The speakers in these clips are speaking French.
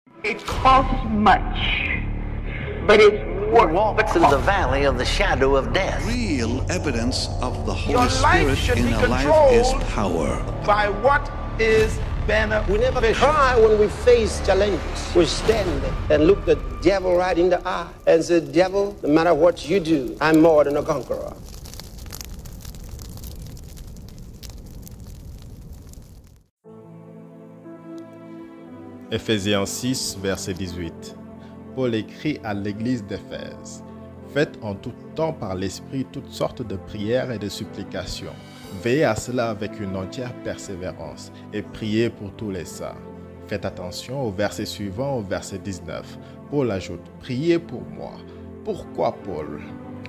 It costs much, but it's We worth walk the through the cost. valley of the shadow of death. Real evidence of the Your Holy life Spirit should in be our life is controlled power. by what is beneficial. We never cry when we face challenges. We stand and look the devil right in the eye and say, devil, no matter what you do, I'm more than a conqueror. Éphésiens 6, verset 18. Paul écrit à l'église d'Éphèse: Faites en tout temps par l'Esprit toutes sortes de prières et de supplications. Veillez à cela avec une entière persévérance et priez pour tous les saints. Faites attention au verset suivant, au verset 19. Paul ajoute: Priez pour moi. Pourquoi Paul?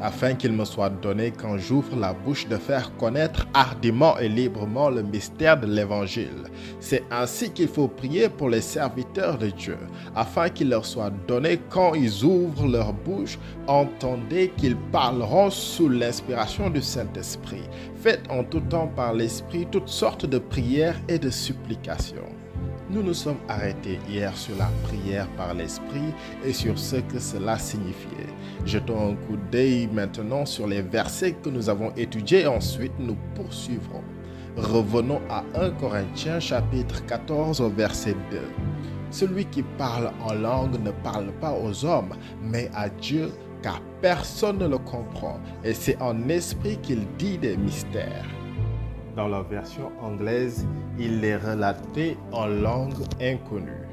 Afin qu'il me soit donné quand j'ouvre la bouche de faire connaître hardiment et librement le mystère de l'Évangile. C'est ainsi qu'il faut prier pour les serviteurs de Dieu, afin qu'il leur soit donné quand ils ouvrent leur bouche, entendez qu'ils parleront sous l'inspiration du Saint-Esprit. Faites en tout temps par l'Esprit toutes sortes de prières et de supplications. Nous nous sommes arrêtés hier sur la prière par l'Esprit et sur ce que cela signifiait. Jetons un coup d'œil maintenant sur les versets que nous avons étudiés et ensuite nous poursuivrons. Revenons à 1 Corinthiens chapitre 14 au verset 2. Celui qui parle en langue ne parle pas aux hommes, mais à Dieu, car personne ne le comprend, et c'est en esprit qu'il dit des mystères. Dans la version anglaise, il est relaté en langue inconnue.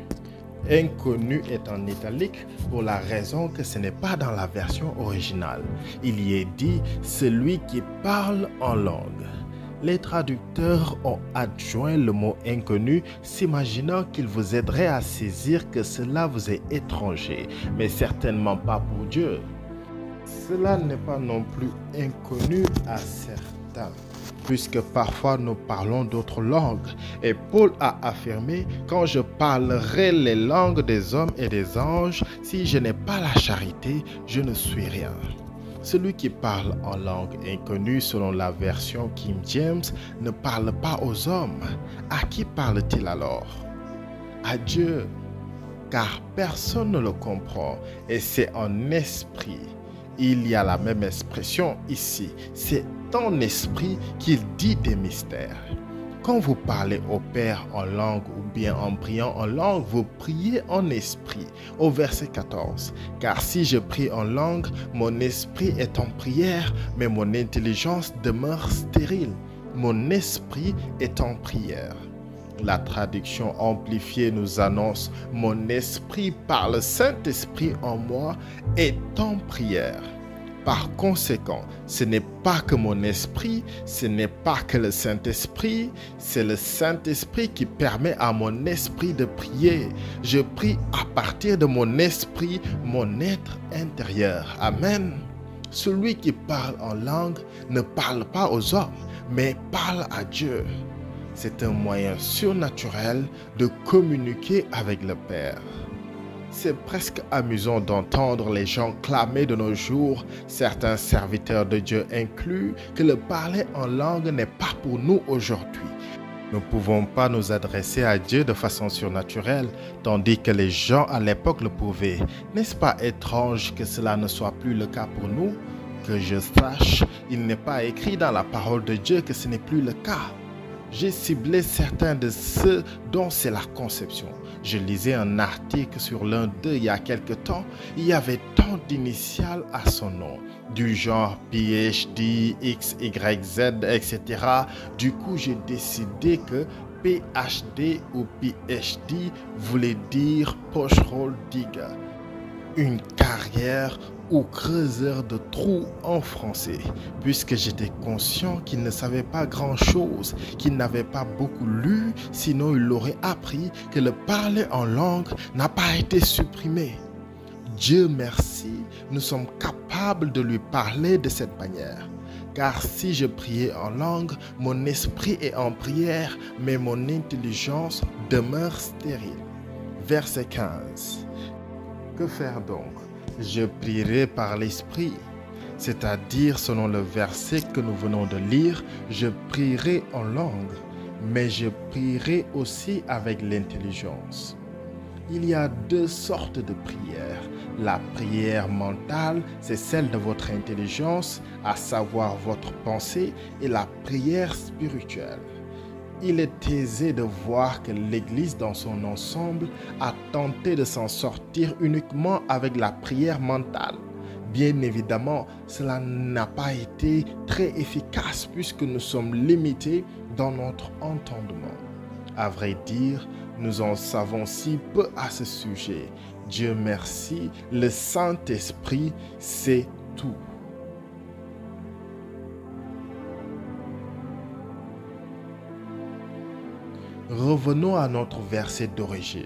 Inconnu est en italique pour la raison que ce n'est pas dans la version originale. Il y est dit « celui qui parle en langue ». Les traducteurs ont adjoint le mot inconnu, s'imaginant qu'il vous aiderait à saisir que cela vous est étranger, mais certainement pas pour Dieu. Cela n'est pas non plus inconnu à certains, puisque parfois nous parlons d'autres langues. Et Paul a affirmé: quand je parlerai les langues des hommes et des anges, si je n'ai pas la charité, je ne suis rien. Celui qui parle en langue inconnue selon la version King James ne parle pas aux hommes. À qui parle-t-il alors? À Dieu, car personne ne le comprend, et c'est en esprit. Il y a la même expression ici, c'est en esprit qu'il dit des mystères. Quand vous parlez au Père en langue ou bien en priant en langue, vous priez en esprit. Au verset 14, car si je prie en langue, mon esprit est en prière, mais mon intelligence demeure stérile. Mon esprit est en prière. La traduction amplifiée nous annonce: mon esprit par le Saint-Esprit en moi est en prière. Par conséquent, ce n'est pas que mon esprit, ce n'est pas que le Saint-Esprit, c'est le Saint-Esprit qui permet à mon esprit de prier. Je prie à partir de mon esprit, mon être intérieur. Amen. Celui qui parle en langue ne parle pas aux hommes, mais parle à Dieu. C'est un moyen surnaturel de communiquer avec le Père. C'est presque amusant d'entendre les gens clamer de nos jours, certains serviteurs de Dieu inclus, que le parler en langue n'est pas pour nous aujourd'hui. Nous ne pouvons pas nous adresser à Dieu de façon surnaturelle, tandis que les gens à l'époque le pouvaient. N'est-ce pas étrange que cela ne soit plus le cas pour nous? Que je sache, il n'est pas écrit dans la parole de Dieu que ce n'est plus le cas. J'ai ciblé certains de ceux dont c'est la conception. Je lisais un article sur l'un d'eux il y a quelque temps. Il y avait tant d'initiales à son nom, du genre PhD, XYZ, etc. Du coup, j'ai décidé que PhD ou PhD voulait dire Pothole Digger, une carrière ou creuseur de trous en français, puisque j'étais conscient qu'il ne savait pas grand-chose, qu'il n'avait pas beaucoup lu, sinon il aurait appris que le parler en langue n'a pas été supprimé. Dieu merci, nous sommes capables de lui parler de cette manière. Car si je priais en langue, mon esprit est en prière, mais mon intelligence demeure stérile. Verset 15. Que faire donc? Je prierai par l'Esprit, c'est-à-dire selon le verset que nous venons de lire, je prierai en langue, mais je prierai aussi avec l'intelligence. Il y a deux sortes de prières. La prière mentale, c'est celle de votre intelligence, à savoir votre pensée, et la prière spirituelle. Il est aisé de voir que l'Église dans son ensemble a tenté de s'en sortir uniquement avec la prière mentale. Bien évidemment, cela n'a pas été très efficace puisque nous sommes limités dans notre entendement. À vrai dire, nous en savons si peu à ce sujet. Dieu merci, le Saint-Esprit sait tout. Revenons à notre verset d'origine.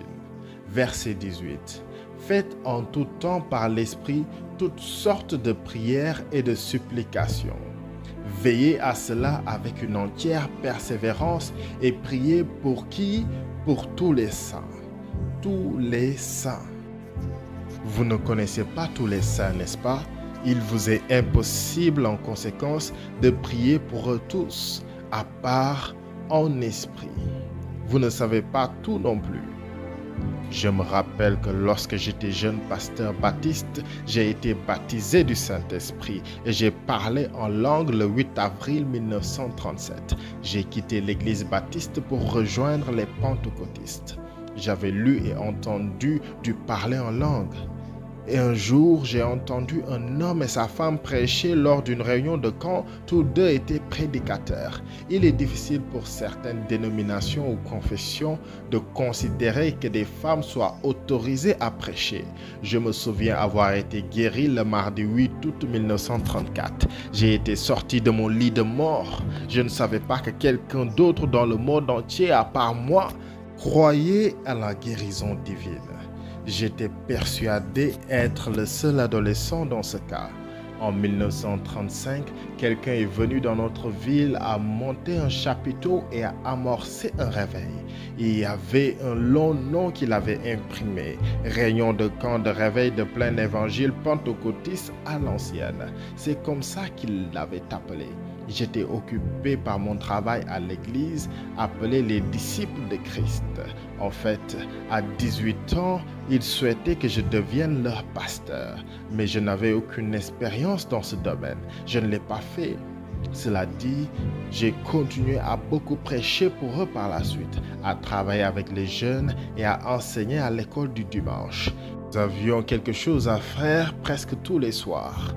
Verset 18. Faites en tout temps par l'Esprit toutes sortes de prières et de supplications. Veillez à cela avec une entière persévérance et priez pour qui? Pour tous les saints. Tous les saints. Vous ne connaissez pas tous les saints, n'est-ce pas? Il vous est impossible en conséquence de prier pour eux tous, à part en esprit. Vous ne savez pas tout non plus. Je me rappelle que lorsque j'étais jeune pasteur baptiste, j'ai été baptisé du Saint-Esprit et j'ai parlé en langue le 8 avril 1937. J'ai quitté l'église baptiste pour rejoindre les pentecôtistes. J'avais lu et entendu du parler en langue. Et un jour, j'ai entendu un homme et sa femme prêcher lors d'une réunion de camp. Tous deux étaient prédicateurs. Il est difficile pour certaines dénominations ou confessions de considérer que des femmes soient autorisées à prêcher. Je me souviens avoir été guéri le mardi 8 août 1934. J'ai été sorti de mon lit de mort. Je ne savais pas que quelqu'un d'autre dans le monde entier, à part moi, croyait à la guérison divine. J'étais persuadé être le seul adolescent dans ce cas. En 1935, quelqu'un est venu dans notre ville à monter un chapiteau et à amorcer un réveil. Il y avait un long nom qu'il avait imprimé, Réunion de camp de réveil de plein évangile pentecôtiste à l'ancienne. C'est comme ça qu'il l'avait appelé. J'étais occupé par mon travail à l'église, appelé les disciples de Christ. En fait, à 18 ans, ils souhaitaient que je devienne leur pasteur, mais je n'avais aucune expérience dans ce domaine. Je ne l'ai pas fait. Cela dit, j'ai continué à beaucoup prêcher pour eux par la suite, à travailler avec les jeunes et à enseigner à l'école du dimanche. Nous avions quelque chose à faire presque tous les soirs.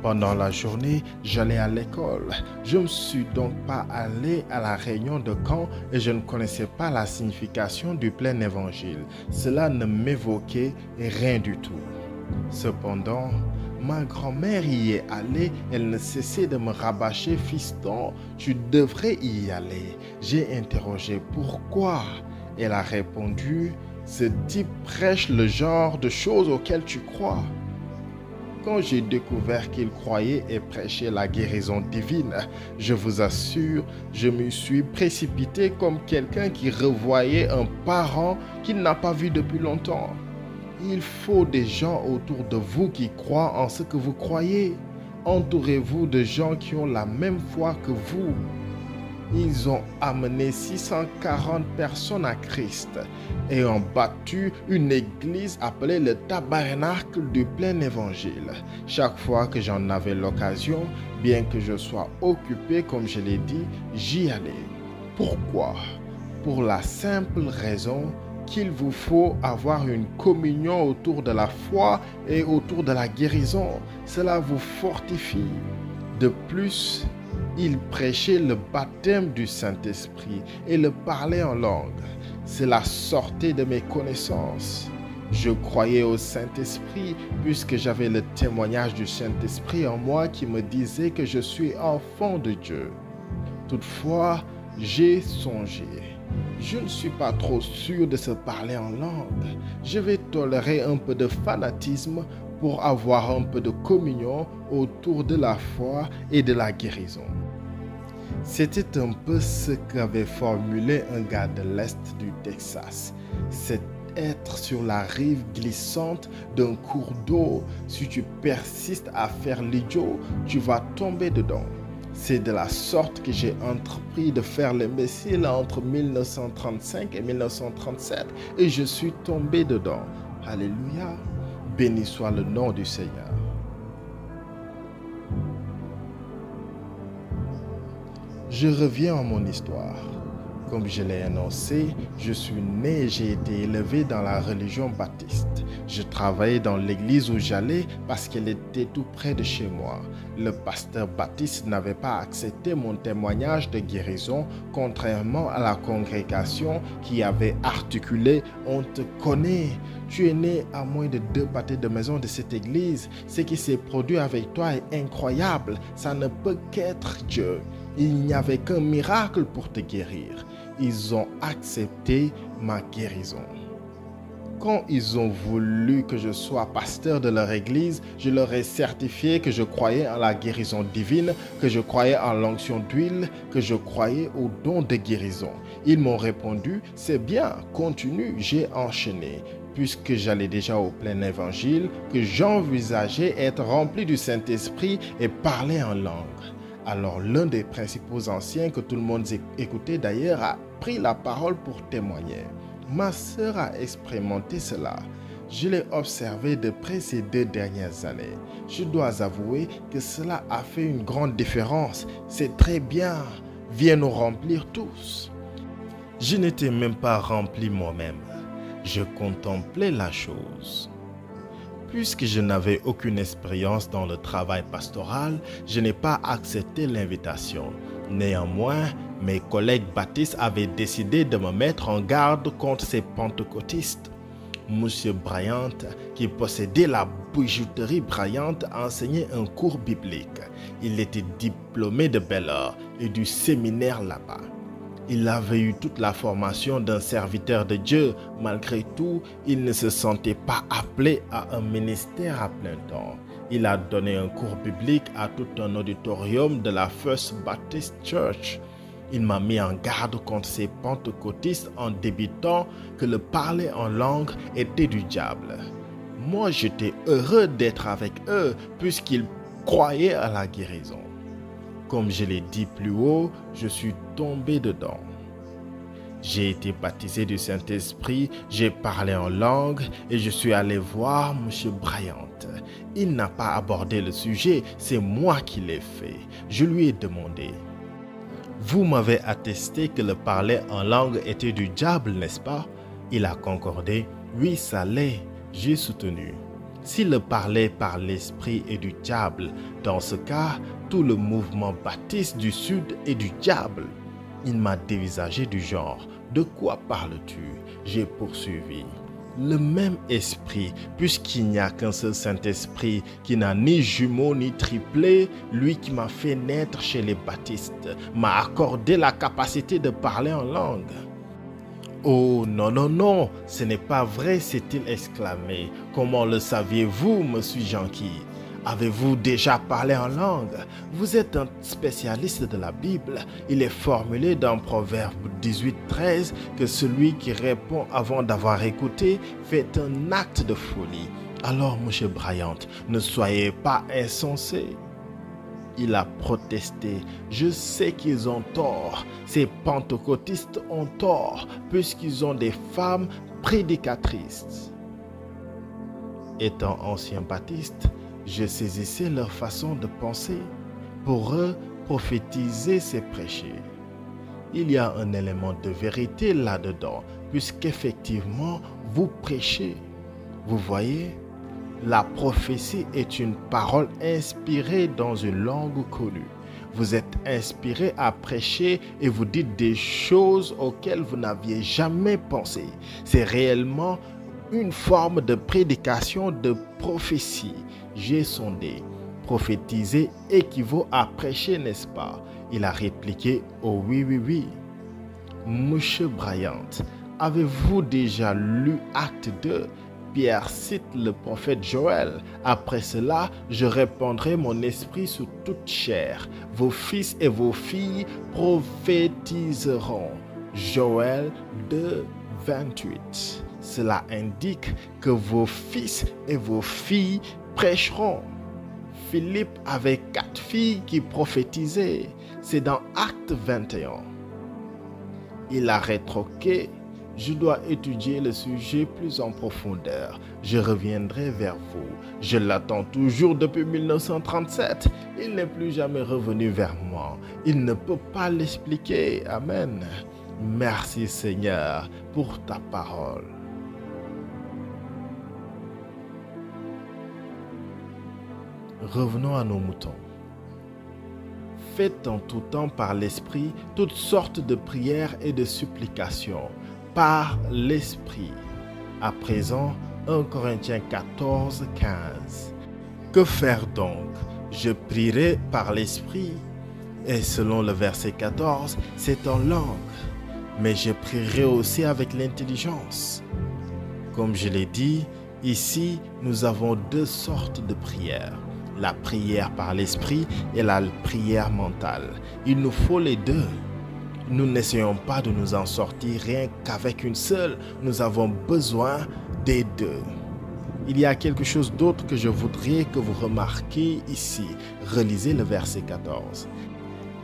Pendant la journée, j'allais à l'école. Je ne suis donc pas allé à la réunion de camp et je ne connaissais pas la signification du plein évangile. Cela ne m'évoquait rien du tout. Cependant, ma grand-mère y est allée. Elle ne cessait de me rabâcher: fiston, tu devrais y aller. J'ai interrogé pourquoi. Elle a répondu: ce type prêche le genre de choses auxquelles tu crois. Quand j'ai découvert qu'il croyait et prêchait la guérison divine, je vous assure, je me suis précipité comme quelqu'un qui revoyait un parent qu'il n'a pas vu depuis longtemps. Il faut des gens autour de vous qui croient en ce que vous croyez. Entourez-vous de gens qui ont la même foi que vous. Ils ont amené 640 personnes à Christ et ont bâti une église appelée le Tabernacle du plein évangile. Chaque fois que j'en avais l'occasion, bien que je sois occupé comme je l'ai dit, j'y allais. Pourquoi? Pour la simple raison qu'il vous faut avoir une communion autour de la foi et autour de la guérison. Cela vous fortifie. De plus, il prêchait le baptême du Saint-Esprit et le parlait en langue. Cela sortait de mes connaissances. Je croyais au Saint-Esprit puisque j'avais le témoignage du Saint-Esprit en moi qui me disait que je suis enfant de Dieu. Toutefois, j'ai songé. Je ne suis pas trop sûr de se parler en langue. Je vais tolérer un peu de fanatisme pour avoir un peu de communion autour de la foi et de la guérison. C'était un peu ce qu'avait formulé un gars de l'Est du Texas. C'est être sur la rive glissante d'un cours d'eau. Si tu persistes à faire l'idiot, tu vas tomber dedans. C'est de la sorte que j'ai entrepris de faire l'imbécile entre 1935 et 1937 et je suis tombé dedans. Alléluia. Béni soit le nom du Seigneur. Je reviens à mon histoire. Comme je l'ai annoncé, je suis né et j'ai été élevé dans la religion baptiste. Je travaillais dans l'église où j'allais parce qu'elle était tout près de chez moi. Le pasteur baptiste n'avait pas accepté mon témoignage de guérison, contrairement à la congrégation qui avait articulé « On te connaît, tu es né à moins de 2 pâtés de maison de cette église. Ce qui s'est produit avec toi est incroyable, ça ne peut qu'être Dieu. Il n'y avait qu'un miracle pour te guérir. » Ils ont accepté ma guérison. Quand ils ont voulu que je sois pasteur de leur église, je leur ai certifié que je croyais en la guérison divine, que je croyais en l'onction d'huile, que je croyais au don de guérison. Ils m'ont répondu, c'est bien, continue, j'ai enchaîné. Puisque j'allais déjà au plein évangile, que j'envisageais être rempli du Saint-Esprit et parler en langue. Alors l'un des principaux anciens que tout le monde écoutait d'ailleurs a pris la parole pour témoigner. Ma sœur a expérimenté cela. Je l'ai observé de près ces 2 dernières années. Je dois avouer que cela a fait une grande différence. C'est très bien. Viens nous remplir tous. Je n'étais même pas rempli moi-même. Je contemplais la chose. Puisque je n'avais aucune expérience dans le travail pastoral, je n'ai pas accepté l'invitation. Néanmoins, mes collègues baptistes avaient décidé de me mettre en garde contre ces pentecôtistes. Monsieur Bryant, qui possédait la bijouterie Bryant, enseignait un cours biblique. Il était diplômé de Baylor et du séminaire là-bas. Il avait eu toute la formation d'un serviteur de Dieu. Malgré tout, il ne se sentait pas appelé à un ministère à plein temps. Il a donné un cours biblique à tout un auditorium de la First Baptist Church. Il m'a mis en garde contre ces pentecôtistes en débitant que le parler en langue était du diable. Moi, j'étais heureux d'être avec eux puisqu'ils croyaient à la guérison. Comme je l'ai dit plus haut, je suis tombé dedans. J'ai été baptisé du Saint-Esprit, j'ai parlé en langue et je suis allé voir M. Bryant. Il n'a pas abordé le sujet, c'est moi qui l'ai fait. Je lui ai demandé, « Vous m'avez attesté que le parler en langue était du diable, n'est-ce pas ?» Il a concordé, « Oui, ça l'est. » J'ai soutenu. Si le parler par l'esprit est du diable, dans ce cas, tout le mouvement baptiste du Sud est du diable. Il m'a dévisagé du genre. De quoi parles-tu? J'ai poursuivi. Le même esprit, puisqu'il n'y a qu'un seul Saint-Esprit qui n'a ni jumeau ni triplé, lui qui m'a fait naître chez les baptistes, m'a accordé la capacité de parler en langue. Oh non, non, non, ce n'est pas vrai, s'est-il exclamé. Comment le saviez-vous, monsieur Janky? Avez-vous déjà parlé en langue? Vous êtes un spécialiste de la Bible. Il est formulé dans Proverbe 18:13 que celui qui répond avant d'avoir écouté fait un acte de folie. Alors, monsieur Bryant, ne soyez pas insensé. Il a protesté. Je sais qu'ils ont tort. Ces pentecôtistes ont tort puisqu'ils ont des femmes prédicatrices. Étant ancien baptiste, je saisissais leur façon de penser. Pour eux, prophétiser, c'est prêcher. Il y a un élément de vérité là-dedans, puisqu'effectivement, vous prêchez. Vous voyez, la prophétie est une parole inspirée dans une langue connue. Vous êtes inspiré à prêcher et vous dites des choses auxquelles vous n'aviez jamais pensé. C'est réellement une forme de prédication de prophétie. J'ai sondé. Prophétiser équivaut à prêcher, n'est-ce pas? Il a répliqué, oh oui, oui, oui. Monsieur Bryant, avez-vous déjà lu Acte 2? Pierre cite le prophète Joël. Après cela, je répandrai mon esprit sur toute chair. Vos fils et vos filles prophétiseront. Joël 2, 28. Cela indique que vos fils et vos filles prêcheront. Philippe avait 4 filles qui prophétisaient. C'est dans Acte 21. Il a rétorqué: je dois étudier le sujet plus en profondeur. Je reviendrai vers vous. Je l'attends toujours depuis 1937. Il n'est plus jamais revenu vers moi. Il ne peut pas l'expliquer. Amen. Merci Seigneur pour ta parole. Revenons à nos moutons. Faites en tout temps par l'Esprit toutes sortes de prières et de supplications. Par l'Esprit. À présent, 1 Corinthiens 14, 15. Que faire donc? Je prierai par l'Esprit. Et selon le verset 14, c'est en langue. Mais je prierai aussi avec l'intelligence. Comme je l'ai dit, ici, nous avons 2 sortes de prières. La prière par l'Esprit et la prière mentale. Il nous faut les 2. Nous n'essayons pas de nous en sortir rien qu'avec une seule. Nous avons besoin des 2. Il y a quelque chose d'autre que je voudrais que vous remarquiez ici. Relisez le verset 14.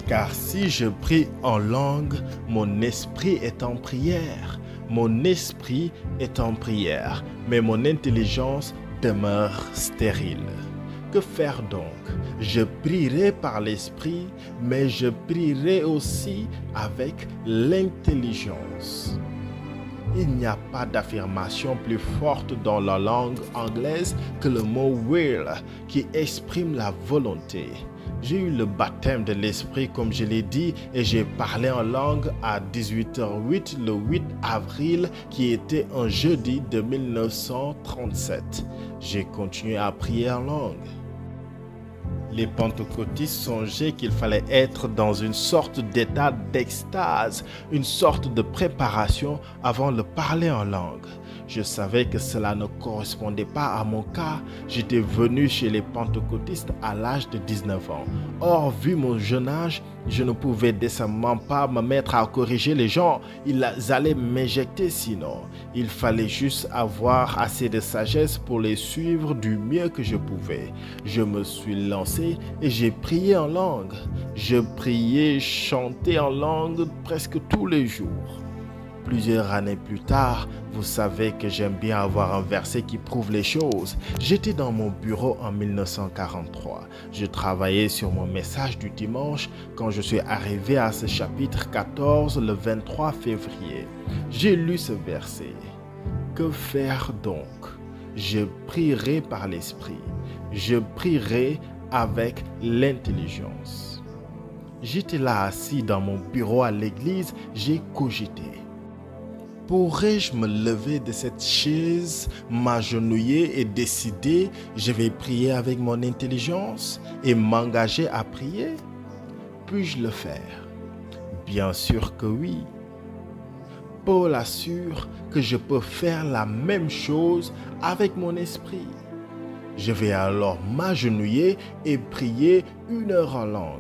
Car si je prie en langue, mon esprit est en prière. Mon esprit est en prière, mais mon intelligence demeure stérile. Que faire donc? Je prierai par l'Esprit, mais je prierai aussi avec l'intelligence. Il n'y a pas d'affirmation plus forte dans la langue anglaise que le mot will, qui exprime la volonté. J'ai eu le baptême de l'Esprit comme je l'ai dit et j'ai parlé en langue à 18h08 le 8 avril qui était un jeudi de 1937. J'ai continué à prier en langue. Les pentecôtistes songeaient qu'il fallait être dans une sorte d'état d'extase, une sorte de préparation avant de parler en langue. Je savais que cela ne correspondait pas à mon cas. J'étais venu chez les pentecôtistes à l'âge de 19 ans. Or, vu mon jeune âge, je ne pouvais décemment pas me mettre à corriger les gens. Ils allaient m'éjecter sinon. Il fallait juste avoir assez de sagesse pour les suivre du mieux que je pouvais. Je me suis lancé et j'ai prié en langue. Je priais, chantais en langue presque tous les jours. Plusieurs années plus tard, vous savez que j'aime bien avoir un verset qui prouve les choses. J'étais dans mon bureau en 1943. Je travaillais sur mon message du dimanche quand je suis arrivé à ce chapitre 14 le 23 février. J'ai lu ce verset. Que faire donc? Je prierai par l'Esprit. Je prierai avec l'intelligence. J'étais là assis dans mon bureau à l'église, j'ai cogité. Pourrais-je me lever de cette chaise, m'agenouiller et décider je vais prier avec mon intelligence et m'engager à prier? Puis-je le faire? Bien sûr que oui. Paul assure que je peux faire la même chose avec mon esprit. Je vais alors m'agenouiller et prier 1 heure en langue.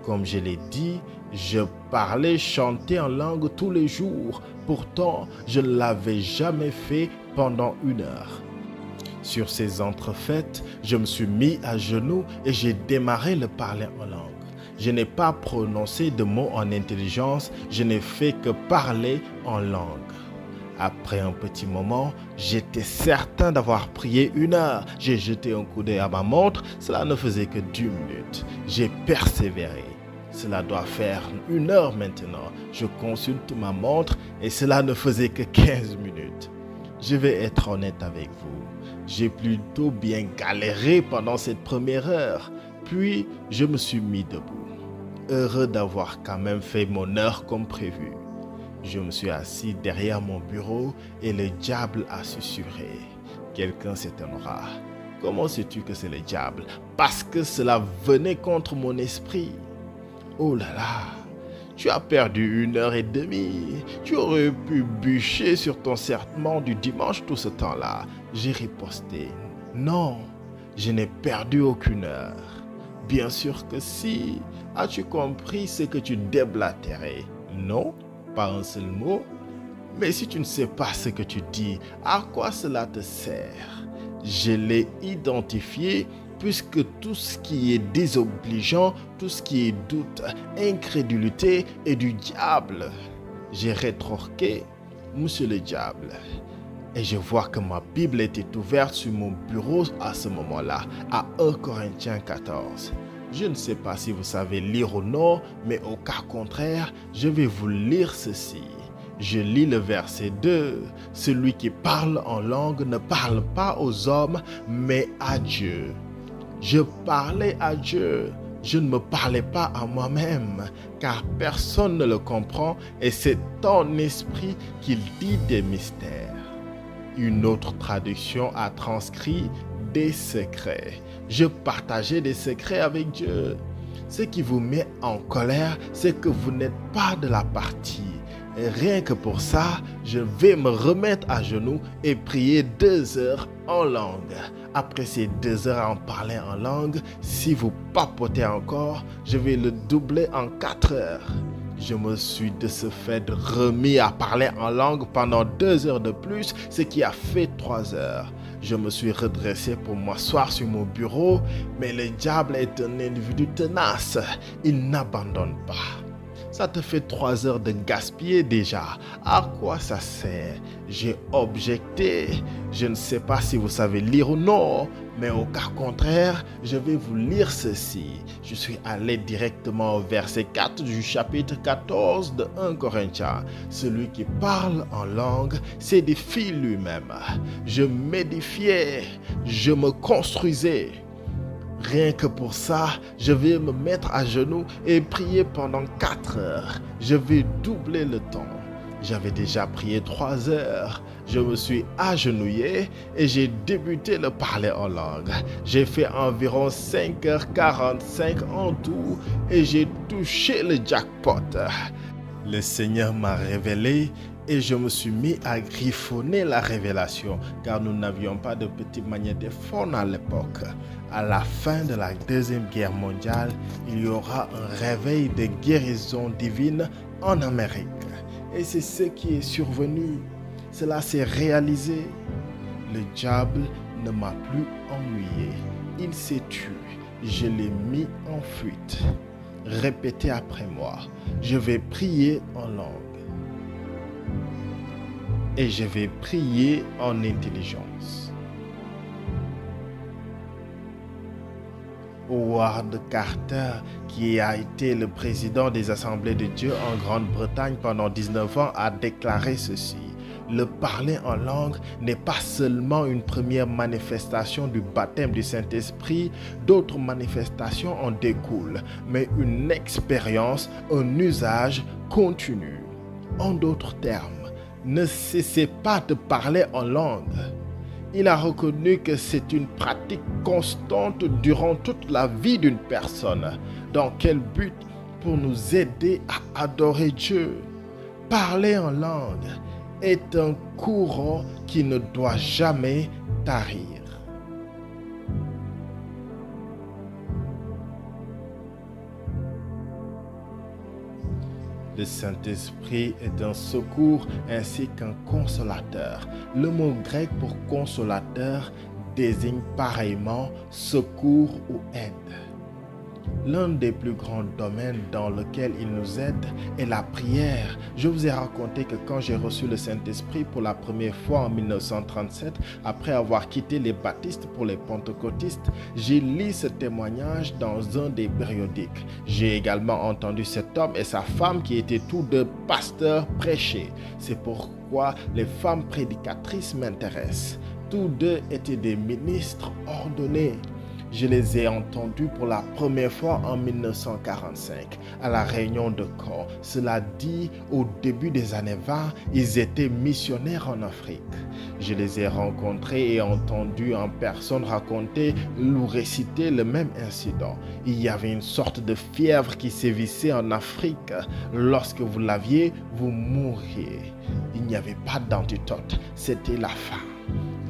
Comme je l'ai dit, je parlais, chantais en langue tous les jours. Pourtant, je ne l'avais jamais fait pendant 1 heure. Sur ces entrefaites, je me suis mis à genoux et j'ai démarré le parler en langue. Je n'ai pas prononcé de mots en intelligence, je n'ai fait que parler en langue. Après un petit moment, j'étais certain d'avoir prié 1 heure. J'ai jeté un coup d'œil à ma montre, cela ne faisait que 10 minutes. J'ai persévéré. Cela doit faire 1 heure maintenant. Je consulte ma montre et cela ne faisait que 15 minutes. Je vais être honnête avec vous. J'ai plutôt bien galéré pendant cette première heure. Puis, je me suis mis debout. Heureux d'avoir quand même fait mon heure comme prévu. Je me suis assis derrière mon bureau et le diable a susurré. Quelqu'un s'étonnera. Comment sais-tu que c'est le diable? Parce que cela venait contre mon esprit. Oh là là, tu as perdu 1 heure et demie. Tu aurais pu bûcher sur ton serment du dimanche tout ce temps-là. J'ai riposté. Non, je n'ai perdu aucune heure. Bien sûr que si. As-tu compris ce que tu déblatérais? Non, pas un seul mot. Mais si tu ne sais pas ce que tu dis, à quoi cela te sert? Je l'ai identifié, puisque tout ce qui est désobligeant, tout ce qui est doute, incrédulité est du diable. J'ai rétorqué, monsieur le diable. Et je vois que ma Bible était ouverte sur mon bureau à ce moment-là, à 1 Corinthiens 14. Je ne sais pas si vous savez lire ou non, mais au cas contraire, je vais vous lire ceci. Je lis le verset 2. Celui qui parle en langue ne parle pas aux hommes, mais à Dieu. Je parlais à Dieu. Je ne me parlais pas à moi-même, car personne ne le comprend et c'est ton esprit qu'il dit des mystères. Une autre traduction a transcrit des secrets. Je partageais des secrets avec Dieu. Ce qui vous met en colère, c'est que vous n'êtes pas de la partie. Et rien que pour ça, je vais me remettre à genoux et prier 2 heures en langue. Après ces 2 heures à en parler en langue, si vous papotez encore, je vais le doubler en 4 heures. Je me suis de ce fait remis à parler en langue pendant 2 heures de plus, ce qui a fait 3 heures. Je me suis redressé pour m'asseoir sur mon bureau, mais le diable est un individu tenace. Il n'abandonne pas. Ça te fait 3 heures de gaspiller déjà. À quoi ça sert? J'ai objecté. Je ne sais pas si vous savez lire ou non, mais au cas contraire, je vais vous lire ceci. Je suis allé directement au verset 4 du chapitre 14 de 1 Corinthiens. Celui qui parle en langue s'édifie lui-même. Je m'édifiais, je me construisais. Rien que pour ça, je vais me mettre à genoux et prier pendant 4 heures. Je vais doubler le temps. J'avais déjà prié 3 heures. Je me suis agenouillé et j'ai débuté le parler en langue. J'ai fait environ 5h45 en tout et j'ai touché le jackpot. Le Seigneur m'a révélé et je me suis mis à griffonner la révélation car nous n'avions pas de petit magnétophone à l'époque. À la fin de la Deuxième Guerre mondiale, il y aura un réveil de guérison divine en Amérique. Et c'est ce qui est survenu. Cela s'est réalisé. Le diable ne m'a plus ennuyé. Il s'est tué. Je l'ai mis en fuite. Répétez après moi. Je vais prier en langue. Et je vais prier en intelligence. Howard Carter, qui a été le président des Assemblées de Dieu en Grande-Bretagne pendant 19 ans, a déclaré ceci. Le parler en langue n'est pas seulement une première manifestation du baptême du Saint-Esprit, d'autres manifestations en découlent, mais une expérience, un usage continu. En d'autres termes, ne cessez pas de parler en langue. Il a reconnu que c'est une pratique constante durant toute la vie d'une personne. Dans quel but? Pour nous aider à adorer Dieu. Parler en langue est un courant qui ne doit jamais tarir. Le Saint-Esprit est un secours ainsi qu'un consolateur. Le mot grec pour consolateur désigne pareillement secours ou aide. L'un des plus grands domaines dans lequel il nous aide est la prière. Je vous ai raconté que quand j'ai reçu le Saint-Esprit pour la première fois en 1937, après avoir quitté les baptistes pour les pentecôtistes, j'ai lu ce témoignage dans un des périodiques. J'ai également entendu cet homme et sa femme qui étaient tous deux pasteurs prêcher. C'est pourquoi les femmes prédicatrices m'intéressent. Tous deux étaient des ministres ordonnés. Je les ai entendus pour la première fois en 1945 à la réunion de Caen. Cela dit, au début des années 20, ils étaient missionnaires en Afrique. Je les ai rencontrés et entendus en personne raconter ou réciter le même incident. Il y avait une sorte de fièvre qui sévissait en Afrique. Lorsque vous l'aviez, vous mourriez. Il n'y avait pas d'antidote, c'était la faim.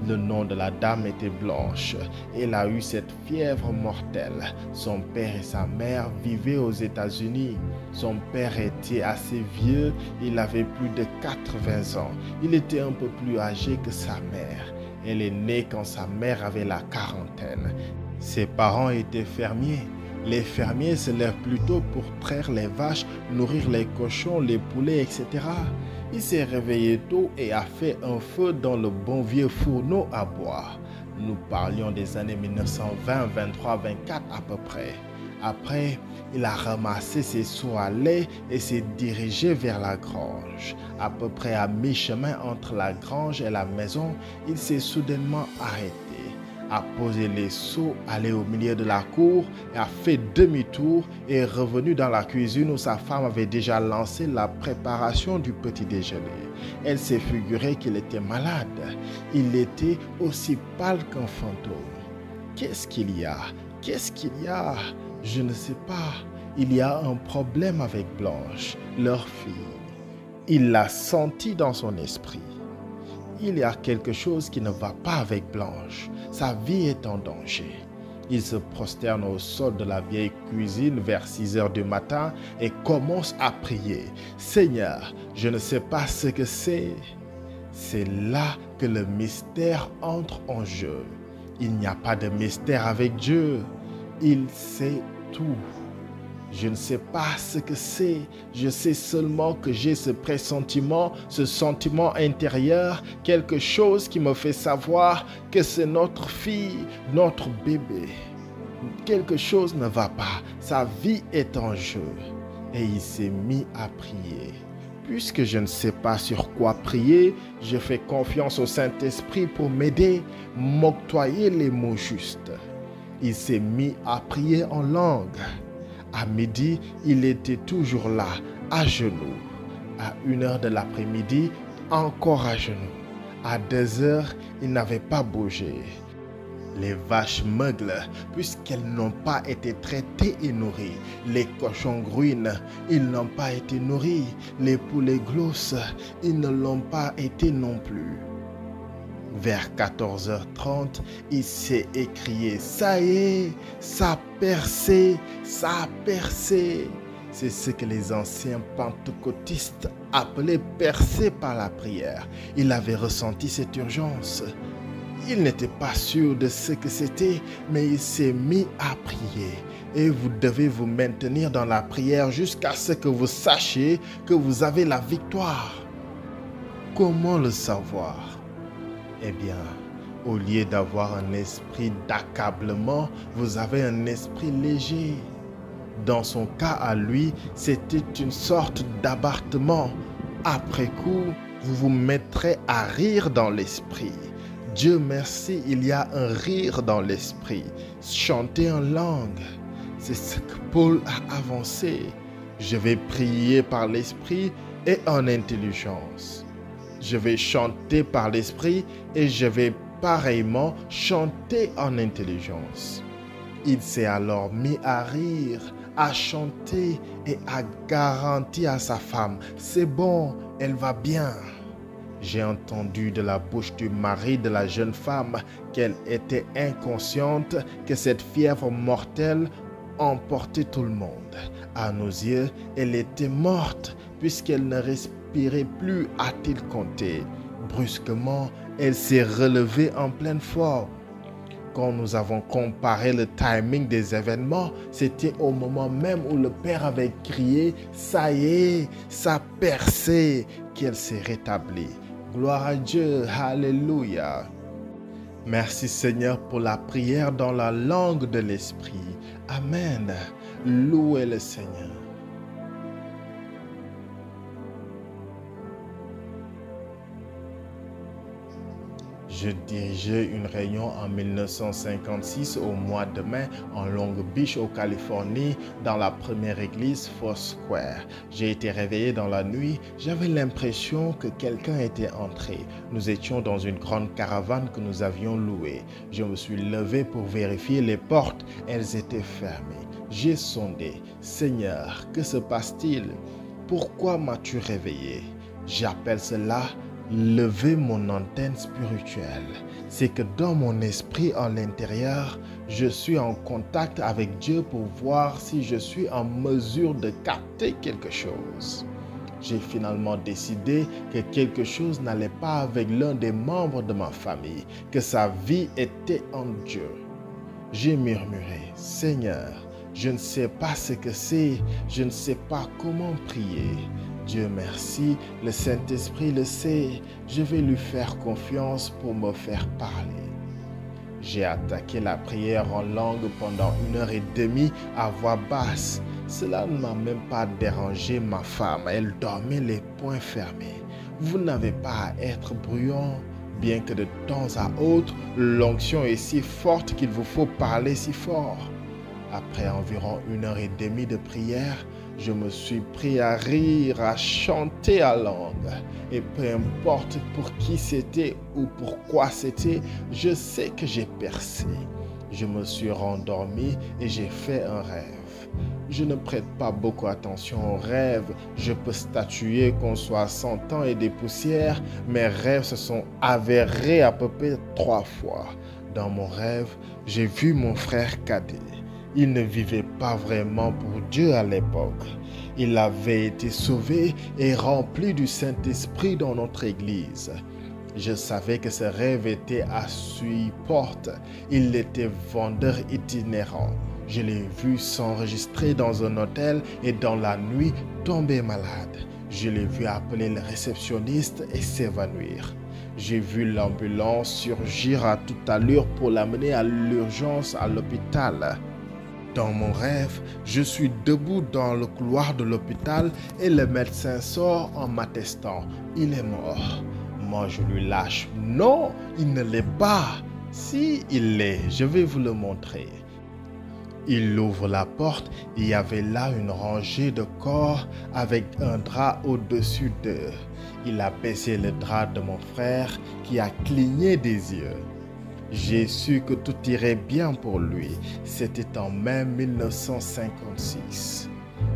Le nom de la dame était Blanche. Elle a eu cette fièvre mortelle. Son père et sa mère vivaient aux États-Unis. Son père était assez vieux, il avait plus de 80 ans. Il était un peu plus âgé que sa mère. Elle est née quand sa mère avait la quarantaine. Ses parents étaient fermiers. Les fermiers se lèvent plus tôt pour traire les vaches, nourrir les cochons, les poulets, etc. Il s'est réveillé tôt et a fait un feu dans le bon vieux fourneau à bois. Nous parlions des années 1920, 23, 24 à peu près. Après, il a ramassé ses seaux à lait et s'est dirigé vers la grange. À peu près à mi-chemin entre la grange et la maison, il s'est soudainement arrêté, a posé les seaux, allé au milieu de la cour, et a fait demi-tour et est revenu dans la cuisine où sa femme avait déjà lancé la préparation du petit déjeuner. Elle s'est figuré qu'il était malade. Il était aussi pâle qu'un fantôme. Qu'est-ce qu'il y a? Qu'est-ce qu'il y a? Je ne sais pas. Il y a un problème avec Blanche, leur fille. Il l'a senti dans son esprit. Il y a quelque chose qui ne va pas avec Blanche. Sa vie est en danger. Il se prosterne au sol de la vieille cuisine vers 6 heures du matin et commence à prier. « Seigneur, je ne sais pas ce que c'est. » C'est là que le mystère entre en jeu. Il n'y a pas de mystère avec Dieu. Il sait tout. Je ne sais pas ce que c'est. Je sais seulement que j'ai ce pressentiment, ce sentiment intérieur, quelque chose qui me fait savoir que c'est notre fille, notre bébé. Quelque chose ne va pas. Sa vie est en jeu. Et il s'est mis à prier. Puisque je ne sais pas sur quoi prier, je fais confiance au Saint-Esprit pour m'aider, m'octroyer les mots justes. Il s'est mis à prier en langue. À midi, il était toujours là, à genoux. À 1h de l'après-midi, encore à genoux. À 2h, il n'avait pas bougé. Les vaches meuglent, puisqu'elles n'ont pas été traitées et nourries. Les cochons gruinent, ils n'ont pas été nourris. Les poulets gloussent, ils ne l'ont pas été non plus. Vers 14h30, il s'est écrié « Ça y est, ça a percé, ça a percé !» C'est ce que les anciens pentecôtistes appelaient percer par la prière. Il avait ressenti cette urgence. Il n'était pas sûr de ce que c'était, mais il s'est mis à prier. Et vous devez vous maintenir dans la prière jusqu'à ce que vous sachiez que vous avez la victoire. Comment le savoir? Eh bien, au lieu d'avoir un esprit d'accablement, vous avez un esprit léger. Dans son cas à lui, c'était une sorte d'abattement. Après coup, vous vous mettrez à rire dans l'esprit. Dieu merci, il y a un rire dans l'esprit. Chanter en langue, c'est ce que Paul a avancé. Je vais prier par l'esprit et en intelligence. Je vais chanter par l'esprit et je vais pareillement chanter en intelligence. Il s'est alors mis à rire, à chanter et à garantir à sa femme, c'est bon, elle va bien. J'ai entendu de la bouche du mari de la jeune femme qu'elle était inconsciente que cette fièvre mortelle emportait tout le monde. À nos yeux, elle était morte puisqu'elle ne respirait plus, a-t-il compté. Brusquement, elle s'est relevée en pleine forme. Quand nous avons comparé le timing des événements, c'était au moment même où le père avait crié « Ça y est, ça a percé » qu'elle s'est rétablie. Gloire à Dieu, Alléluia. Merci Seigneur pour la prière dans la langue de l'Esprit. Amen. Louez le Seigneur. Je dirigeais une réunion en 1956 au mois de mai en Long Beach, au Californie, dans la première église Foursquare. J'ai été réveillé dans la nuit. J'avais l'impression que quelqu'un était entré. Nous étions dans une grande caravane que nous avions louée. Je me suis levé pour vérifier les portes. Elles étaient fermées. J'ai sondé. Seigneur, que se passe-t-il? Pourquoi m'as-tu réveillé? J'appelle cela lever mon antenne spirituelle. C'est que dans mon esprit en l'intérieur, je suis en contact avec Dieu pour voir si je suis en mesure de capter quelque chose. J'ai finalement décidé que quelque chose n'allait pas avec l'un des membres de ma famille, que sa vie était en Dieu. J'ai murmuré, Seigneur, je ne sais pas ce que c'est, je ne sais pas comment prier. Dieu merci, le Saint-Esprit le sait, je vais lui faire confiance pour me faire parler. J'ai attaqué la prière en langue pendant 1h30 à voix basse. Cela ne m'a même pas dérangé ma femme, elle dormait les poings fermés. Vous n'avez pas à être bruyant, bien que de temps à autre, l'onction est si forte qu'il vous faut parler si fort. Après environ 1h30 de prière, je me suis pris à rire, à chanter à langue. Et peu importe pour qui c'était ou pourquoi c'était, je sais que j'ai percé. Je me suis rendormi et j'ai fait un rêve. Je ne prête pas beaucoup attention aux rêves. Je peux statuer qu'on soit 100 ans et des poussières. Mes rêves se sont avérés à peu près 3 fois. Dans mon rêve, j'ai vu mon frère cadet. Il ne vivait pas vraiment pour Dieu à l'époque. Il avait été sauvé et rempli du Saint-Esprit dans notre église. Je savais que ce rêve était à suivi-porte. Il était vendeur itinérant. Je l'ai vu s'enregistrer dans un hôtel et dans la nuit tomber malade. Je l'ai vu appeler le réceptionniste et s'évanouir. J'ai vu l'ambulance surgir à toute allure pour l'amener à l'urgence à l'hôpital. Dans mon rêve, je suis debout dans le couloir de l'hôpital et le médecin sort en m'attestant. Il est mort. Moi, je lui lâche. Non, il ne l'est pas. Si, il l'est. Je vais vous le montrer. Il ouvre la porte. Il y avait là une rangée de corps avec un drap au-dessus d'eux. Il a baissé le drap de mon frère qui a cligné des yeux. J'ai su que tout irait bien pour lui. C'était en mai 1956.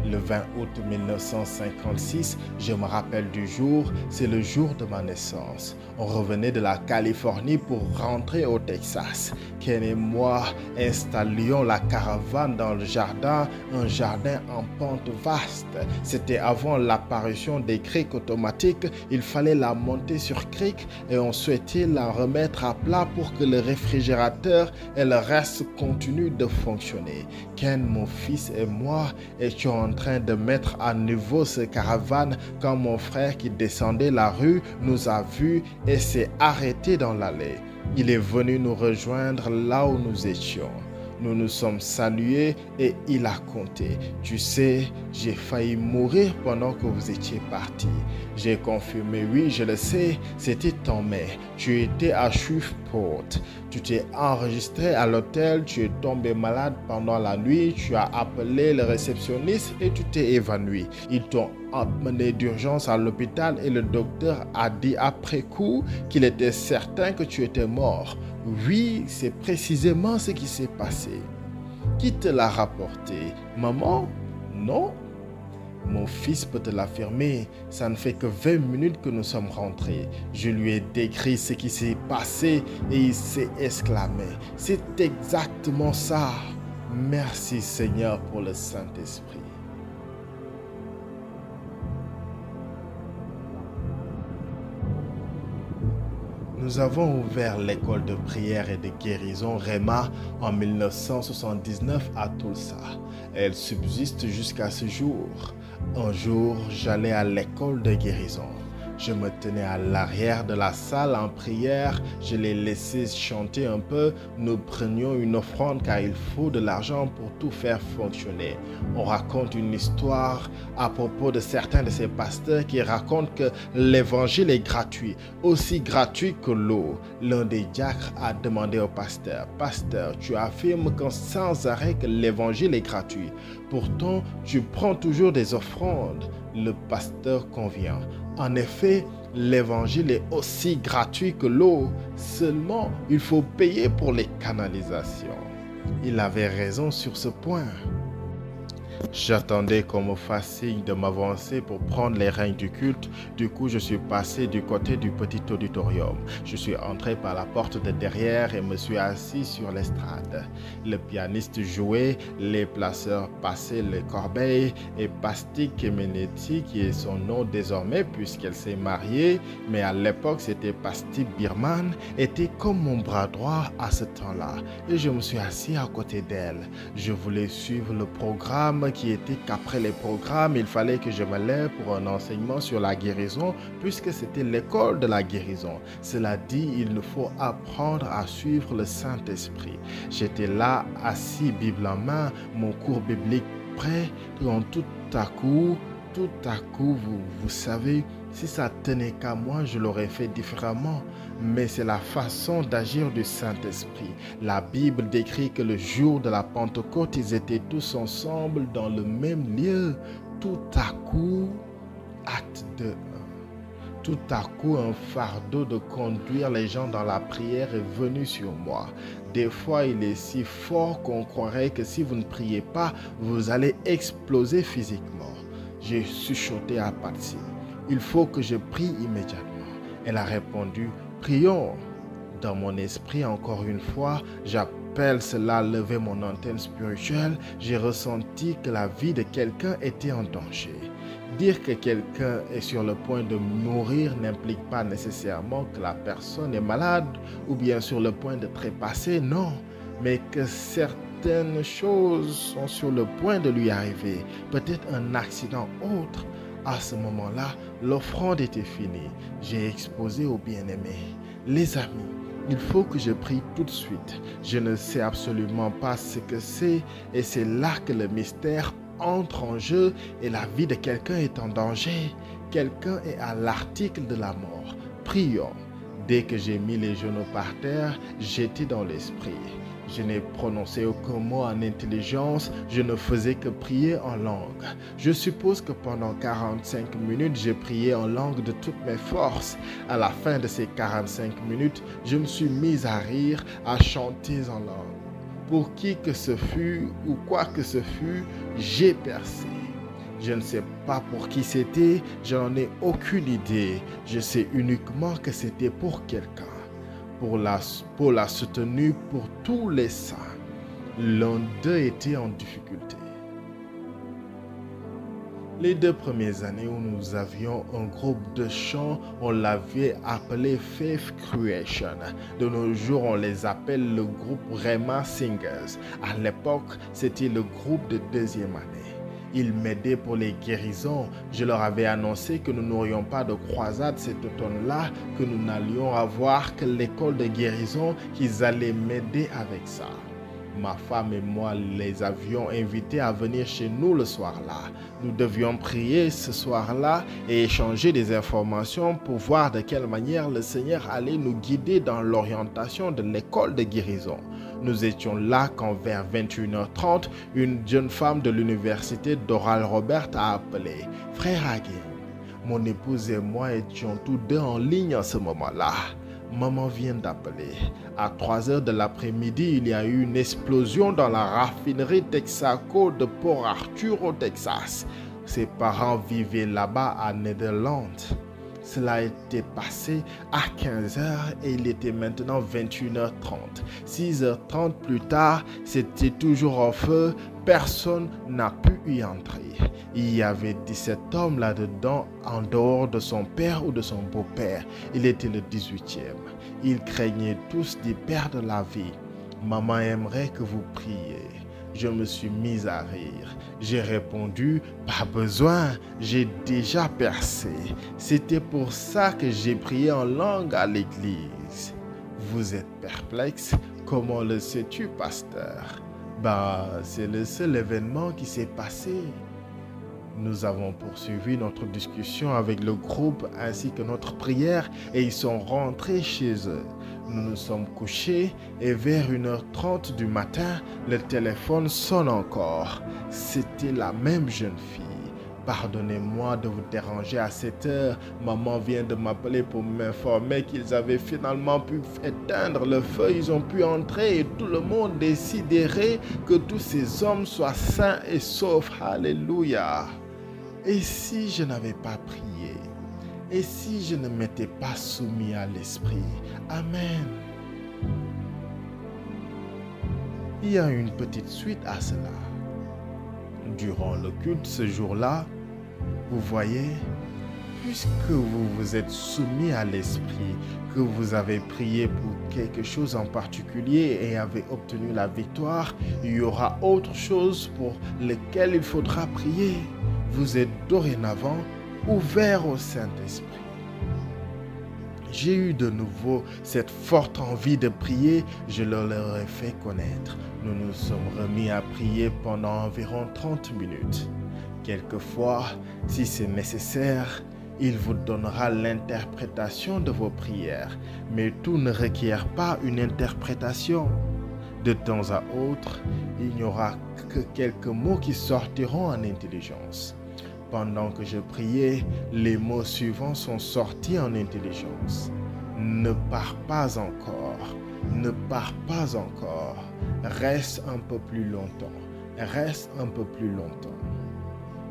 Le 20 août 1956, je me rappelle du jour, c'est le jour de ma naissance. On revenait de la Californie pour rentrer au Texas. Ken et moi installions la caravane dans le jardin, un jardin en pente vaste. C'était avant l'apparition des criques automatiques, il fallait la monter sur crique et on souhaitait la remettre à plat pour que le réfrigérateur et le reste continuent de fonctionner. Ken, mon fils et moi étions en train de mettre à nouveau ce caravane quand mon frère qui descendait la rue nous a vus et s'est arrêté dans l'allée. Il est venu nous rejoindre là où nous étions. Nous nous sommes salués et il a compté. Tu sais, j'ai failli mourir pendant que vous étiez partis. J'ai confirmé, oui, je le sais, c'était en mai. Tu étais à Shreveport. Tu t'es enregistré à l'hôtel, tu es tombé malade pendant la nuit, tu as appelé le réceptionniste et tu t'es évanoui. Ils t'ont emmené d'urgence à l'hôpital et le docteur a dit après coup qu'il était certain que tu étais mort. Oui, c'est précisément ce qui s'est passé. Qui te l'a rapporté? Maman? Non? Mon fils peut te l'affirmer, ça ne fait que 20 minutes que nous sommes rentrés. Je lui ai décrit ce qui s'est passé et il s'est exclamé. C'est exactement ça. Merci Seigneur pour le Saint-Esprit. Nous avons ouvert l'école de prière et de guérison Rema en 1979 à Tulsa. Elle subsiste jusqu'à ce jour. Un jour, j'allais à l'école de guérison. Je me tenais à l'arrière de la salle en prière. Je les laissais chanter un peu. Nous prenions une offrande car il faut de l'argent pour tout faire fonctionner. On raconte une histoire à propos de certains de ces pasteurs qui racontent que l'évangile est gratuit, aussi gratuit que l'eau. L'un des diacres a demandé au pasteur, « Pasteur, tu affirmes sans arrêt que l'évangile est gratuit. Pourtant, tu prends toujours des offrandes. » Le pasteur convient. En effet, l'évangile est aussi gratuit que l'eau. Seulement, il faut payer pour les canalisations. Il avait raison sur ce point. J'attendais qu'on me fasse signe de m'avancer pour prendre les règnes du culte. Du coup, je suis passé du côté du petit auditorium. Je suis entré par la porte de derrière et me suis assis sur l'estrade. Le pianiste jouait, les placeurs passaient les corbeilles et Pasti Kemeneti, qui est son nom désormais puisqu'elle s'est mariée, mais à l'époque c'était Pasti Birman, était comme mon bras droit à ce temps-là. Et je me suis assis à côté d'elle. Je voulais suivre le programme qui était qu'après les programmes, il fallait que je me lève pour un enseignement sur la guérison puisque c'était l'école de la guérison. Cela dit, il nous faut apprendre à suivre le Saint-Esprit. J'étais là, assis, Bible en main, mon cours biblique prêt, quand tout à coup, vous savez, si ça tenait qu'à moi, je l'aurais fait différemment. Mais c'est la façon d'agir du Saint-Esprit. La Bible décrit que le jour de la Pentecôte, ils étaient tous ensemble dans le même lieu. Tout à coup, acte 2. Tout à coup, un fardeau de conduire les gens dans la prière est venu sur moi. Des fois, il est si fort qu'on croirait que si vous ne priez pas, vous allez exploser physiquement. J'ai chuchoté à Patsy. Il faut que je prie immédiatement. Elle a répondu, prions. Dans mon esprit, encore une fois, j'appelle cela lever mon antenne spirituelle. J'ai ressenti que la vie de quelqu'un était en danger. Dire que quelqu'un est sur le point de mourir n'implique pas nécessairement que la personne est malade ou bien sur le point de trépasser, non, mais que certaines choses sont sur le point de lui arriver, peut-être un accident autre. À ce moment-là, l'offrande était finie. J'ai exposé au bien-aimé. Les amis, il faut que je prie tout de suite. Je ne sais absolument pas ce que c'est et c'est là que le mystère entre en jeu et la vie de quelqu'un est en danger. Quelqu'un est à l'article de la mort. Prions. Dès que j'ai mis les genoux par terre, j'étais dans l'esprit. Je n'ai prononcé aucun mot en intelligence, je ne faisais que prier en langue. Je suppose que pendant 45 minutes, j'ai prié en langue de toutes mes forces. À la fin de ces 45 minutes, je me suis mis à rire, à chanter en langue. Pour qui que ce fût ou quoi que ce fût, j'ai percé. Je ne sais pas pour qui c'était, je n'en ai aucune idée. Je sais uniquement que c'était pour quelqu'un. Pour la soutenue pour tous les saints. L'un d'eux était en difficulté. Les 2 premières années où nous avions un groupe de chant, on l'avait appelé Faith Creation. De nos jours, on les appelle le groupe Rema Singers. À l'époque, c'était le groupe de 2e année. Ils m'aidaient pour les guérisons. Je leur avais annoncé que nous n'aurions pas de croisade cet automne-là, que nous n'allions avoir que l'école de guérison, qu'ils allaient m'aider avec ça. Ma femme et moi les avions invités à venir chez nous le soir-là. Nous devions prier ce soir-là et échanger des informations pour voir de quelle manière le Seigneur allait nous guider dans l'orientation de l'école de guérison. Nous étions là quand vers 21h30, une jeune femme de l'université d'Oral Robert a appelé. Frère Hagin, mon épouse et moi étions tous deux en ligne à ce moment-là. Maman vient d'appeler. À 3h de l'après-midi, il y a eu une explosion dans la raffinerie Texaco de Port Arthur au Texas. Ses parents vivaient là-bas à Netherlands. Cela était passé à 15h et il était maintenant 21h30. 6h30 plus tard, c'était toujours en feu. Personne n'a pu y entrer. Il y avait 17 hommes là-dedans en dehors de son père ou de son beau-père. Il était le 18e. Ils craignaient tous d'y perdre la vie. Maman aimerait que vous priez. Je me suis mis à rire. J'ai répondu, pas besoin, j'ai déjà percé. C'était pour ça que j'ai prié en langue à l'église. Vous êtes perplexe? Comment le sais-tu, pasteur? C'est le seul événement qui s'est passé. Nous avons poursuivi notre discussion avec le groupe ainsi que notre prière et ils sont rentrés chez eux. Nous nous sommes couchés et vers 1h30 du matin, le téléphone sonne encore. C'était la même jeune fille. Pardonnez-moi de vous déranger à cette heure. Maman vient de m'appeler pour m'informer qu'ils avaient finalement pu éteindre le feu. Ils ont pu entrer et tout le monde déciderait que tous ces hommes soient sains et saufs. Alléluia. Et si je n'avais pas prié? Et si je ne m'étais pas soumis à l'Esprit? Amen. Il y a une petite suite à cela. Durant le culte ce jour-là, vous voyez, puisque vous vous êtes soumis à l'Esprit, que vous avez prié pour quelque chose en particulier et avez obtenu la victoire, il y aura autre chose pour lequel il faudra prier. Vous êtes dorénavant ouvert au Saint-Esprit. J'ai eu de nouveau cette forte envie de prier, je leur ai fait connaître. Nous nous sommes remis à prier pendant environ 30 minutes. Quelquefois, si c'est nécessaire, il vous donnera l'interprétation de vos prières, mais tout ne requiert pas une interprétation. De temps à autre, il n'y aura que quelques mots qui sortiront en intelligence. Pendant que je priais, les mots suivants sont sortis en intelligence. Ne pars pas encore, ne pars pas encore, reste un peu plus longtemps, reste un peu plus longtemps.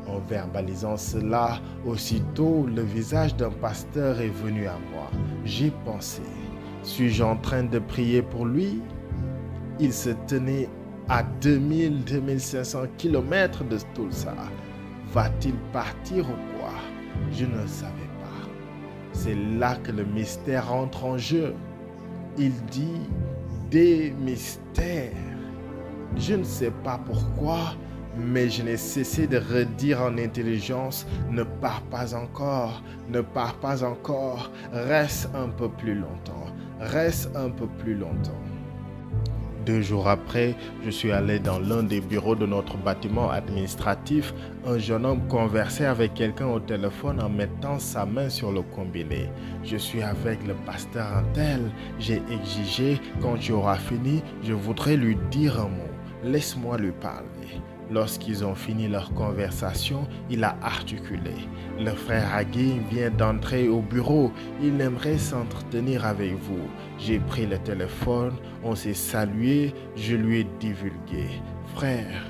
En verbalisant cela, aussitôt le visage d'un pasteur est venu à moi. J'ai pensé, suis-je en train de prier pour lui? Il se tenait à 2000-2500 km de Tulsa. Va-t-il partir ou quoi? Je ne savais pas. C'est là que le mystère entre en jeu. Il dit des mystères. Je ne sais pas pourquoi, mais je n'ai cessé de redire en intelligence, ne pars pas encore, ne pars pas encore, reste un peu plus longtemps, reste un peu plus longtemps. 2 jours après, je suis allé dans l'un des bureaux de notre bâtiment administratif. Un jeune homme conversait avec quelqu'un au téléphone en mettant sa main sur le combiné. Je suis avec le pasteur Antel. J'ai exigé, quand tu auras fini, je voudrais lui dire un mot. Laisse-moi lui parler. Lorsqu'ils ont fini leur conversation, il a articulé. Le frère Hagin vient d'entrer au bureau. Il aimerait s'entretenir avec vous. J'ai pris le téléphone, on s'est salué, je lui ai divulgué. Frère,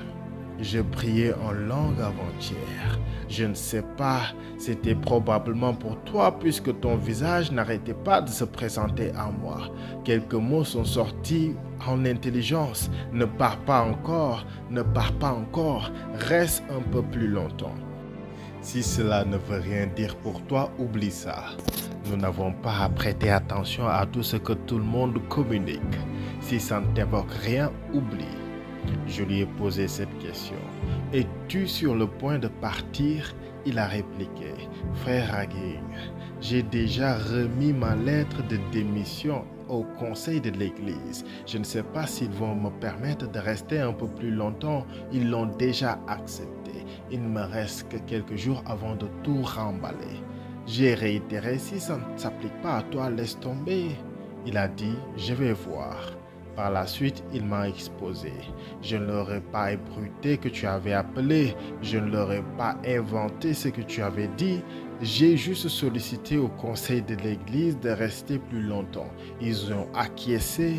je priais en langue avant-hier. Je ne sais pas, c'était probablement pour toi puisque ton visage n'arrêtait pas de se présenter à moi. Quelques mots sont sortis en intelligence. Ne pars pas encore, ne pars pas encore, reste un peu plus longtemps. Si cela ne veut rien dire pour toi, oublie ça. Nous n'avons pas à prêter attention à tout ce que tout le monde communique. Si ça ne t'évoque rien, oublie. Je lui ai posé cette question. Es-tu sur le point de partir? Il a répliqué. Frère Hagin, j'ai déjà remis ma lettre de démission au conseil de l'église. Je ne sais pas s'ils vont me permettre de rester un peu plus longtemps. Ils l'ont déjà accepté. Il ne me reste que quelques jours avant de tout remballer. J'ai réitéré, si ça ne s'applique pas à toi, laisse tomber. Il a dit, je vais voir. Par la suite, il m'a exposé. Je ne leur ai pas ébruité que tu avais appelé. Je ne leur ai pas inventé ce que tu avais dit. J'ai juste sollicité au conseil de l'église de rester plus longtemps. Ils ont acquiescé.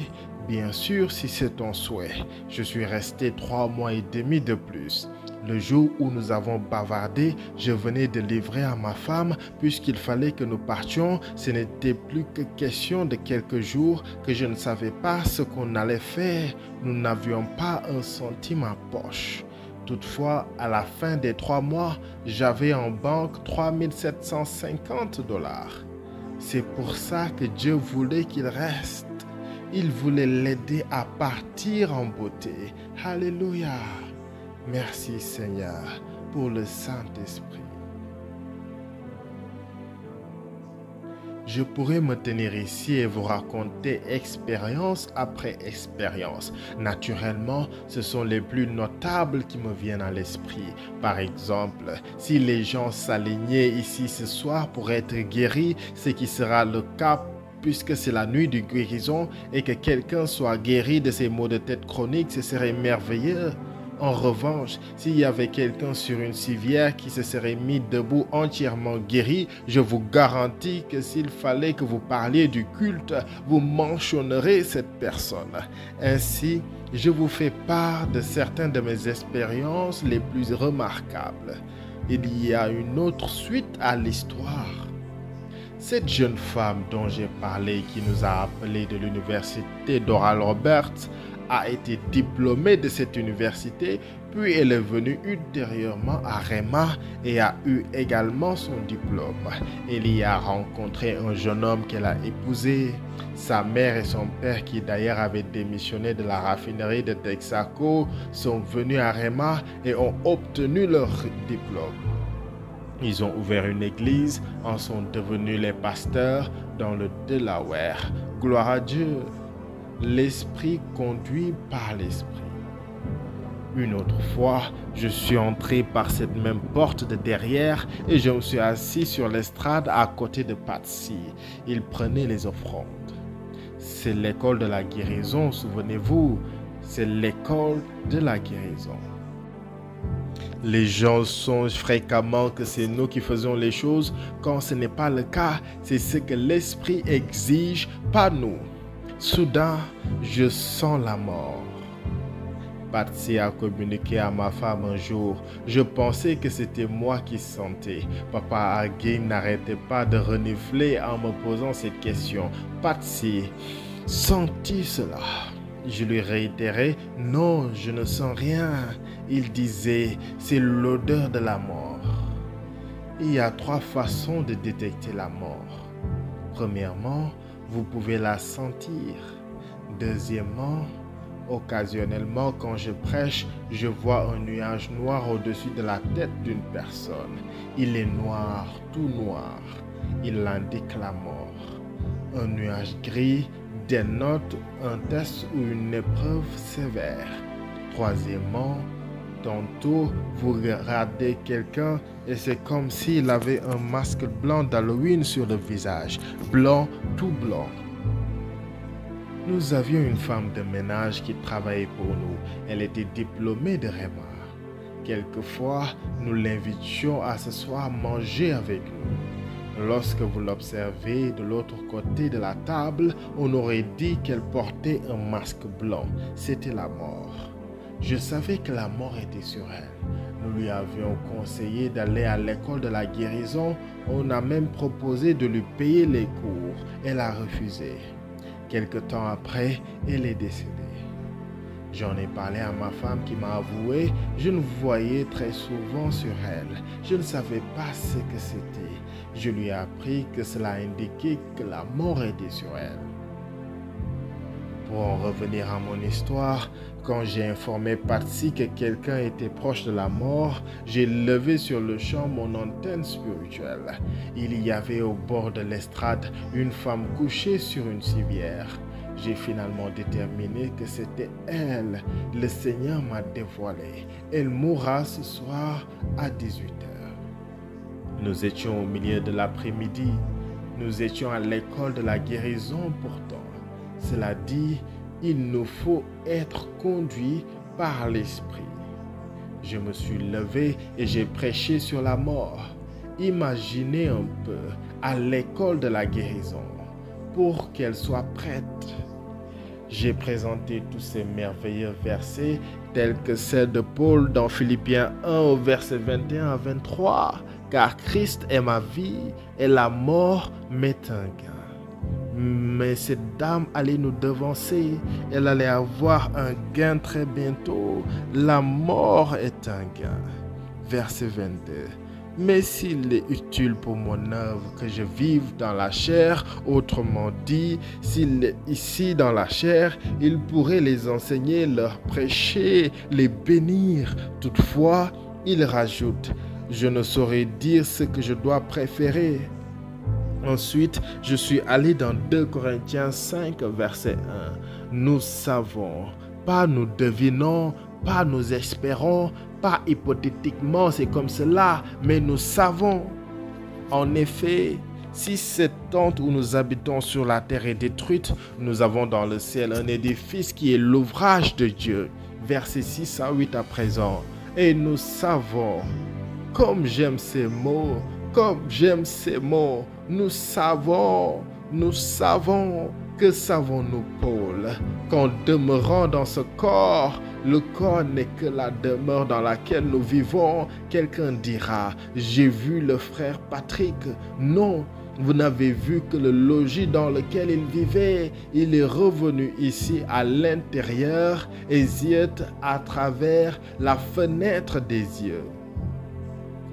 Bien sûr, si c'est ton souhait. Je suis resté 3 mois et demi de plus. Le jour où nous avons bavardé, je venais de livrer à ma femme, puisqu'il fallait que nous partions, ce n'était plus que question de quelques jours que je ne savais pas ce qu'on allait faire. Nous n'avions pas un centime en poche. Toutefois, à la fin des 3 mois, j'avais en banque 3750 $. C'est pour ça que Dieu voulait qu'il reste. Il voulait l'aider à partir en beauté. Alléluia. Merci Seigneur pour le Saint-Esprit. Je pourrais me tenir ici et vous raconter expérience après expérience. Naturellement, ce sont les plus notables qui me viennent à l'esprit. Par exemple, si les gens s'alignaient ici ce soir pour être guéris, ce qui sera le cas puisque c'est la nuit de guérison et que quelqu'un soit guéri de ses maux de tête chroniques, ce serait merveilleux. En revanche, s'il y avait quelqu'un sur une civière qui se serait mis debout entièrement guéri, je vous garantis que s'il fallait que vous parliez du culte, vous mentionnerez cette personne. Ainsi, je vous fais part de certaines de mes expériences les plus remarquables. Il y a une autre suite à l'histoire. Cette jeune femme dont j'ai parlé, qui nous a appelés de l'université d'Oral Roberts, a été diplômée de cette université, puis elle est venue ultérieurement à Rhema et a eu également son diplôme. Elle y a rencontré un jeune homme qu'elle a épousé. Sa mère et son père, qui d'ailleurs avaient démissionné de la raffinerie de Texaco, sont venus à Rhema et ont obtenu leur diplôme. Ils ont ouvert une église, en sont devenus les pasteurs dans le Delaware. Gloire à Dieu! L'esprit conduit par l'esprit. Une autre fois, je suis entré par cette même porte de derrière et je me suis assis sur l'estrade à côté de Patsy. Il prenait les offrandes. C'est l'école de la guérison, souvenez-vous, c'est l'école de la guérison. Les gens songent fréquemment que c'est nous qui faisons les choses. Quand ce n'est pas le cas, c'est ce que l'esprit exige, pas nous. Soudain, je sens la mort. Patsy a communiqué à ma femme un jour. Je pensais que c'était moi qui sentais. Papa Hagin n'arrêtait pas de renifler en me posant cette question. Patsy, sens-tu cela? Je lui réitérais, non, je ne sens rien. Il disait, c'est l'odeur de la mort. Il y a 3 façons de détecter la mort. Premièrement, vous pouvez la sentir. Deuxièmement, occasionnellement, quand je prêche, je vois un nuage noir au-dessus de la tête d'une personne. Il est noir, tout noir. Il indique la mort. Un nuage gris dénote un test ou une épreuve sévère. Troisièmement, tantôt, vous regardez quelqu'un et c'est comme s'il avait un masque blanc d'Halloween sur le visage. Blanc, tout blanc. Nous avions une femme de ménage qui travaillait pour nous. Elle était diplômée de Rhema. Quelquefois, nous l'invitions à s'asseoir manger avec nous. Lorsque vous l'observez de l'autre côté de la table, on aurait dit qu'elle portait un masque blanc. C'était la mort. Je savais que la mort était sur elle. Nous lui avions conseillé d'aller à l'école de la guérison. On a même proposé de lui payer les cours. Elle a refusé. Quelque temps après, elle est décédée. J'en ai parlé à ma femme qui m'a avoué, je ne voyais très souvent sur elle. Je ne savais pas ce que c'était. Je lui ai appris que cela indiquait que la mort était sur elle. Pour en revenir à mon histoire, quand j'ai informé Patsy que quelqu'un était proche de la mort, j'ai levé sur le champ mon antenne spirituelle. Il y avait au bord de l'estrade une femme couchée sur une civière. J'ai finalement déterminé que c'était elle. Le Seigneur m'a dévoilé. Elle mourra ce soir à 18h. Nous étions au milieu de l'après-midi. Nous étions à l'école de la guérison pourtant. Cela dit, il nous faut être conduits par l'Esprit. Je me suis levé et j'ai prêché sur la mort. Imaginez un peu à l'école de la guérison pour qu'elle soit prête. J'ai présenté tous ces merveilleux versets tels que celle de Paul dans Philippiens 1 au verset 21 à 23. Car Christ est ma vie et la mort m'est un gain. Mais cette dame allait nous devancer. Elle allait avoir un gain très bientôt. La mort est un gain. Verset 22. Mais s'il est utile pour mon œuvre que je vive dans la chair, autrement dit, s'il est ici dans la chair, il pourrait les enseigner, leur prêcher, les bénir. Toutefois, il rajoute, je ne saurais dire ce que je dois préférer. Ensuite, je suis allé dans 2 Corinthiens 5, verset 1. Nous savons, pas nous devinons, pas nous espérons, pas hypothétiquement, c'est comme cela, mais nous savons. En effet, si cette tente où nous habitons sur la terre est détruite, nous avons dans le ciel un édifice qui est l'ouvrage de Dieu, versets 6 à 8 à présent. Et nous savons, comme j'aime ces mots, nous savons, que savons-nous, Paul? Qu'en demeurant dans ce corps, le corps n'est que la demeure dans laquelle nous vivons. Quelqu'un dira, j'ai vu le frère Patrick. Non, vous n'avez vu que le logis dans lequel il vivait. Il est revenu ici à l'intérieur et ziote à travers la fenêtre des yeux.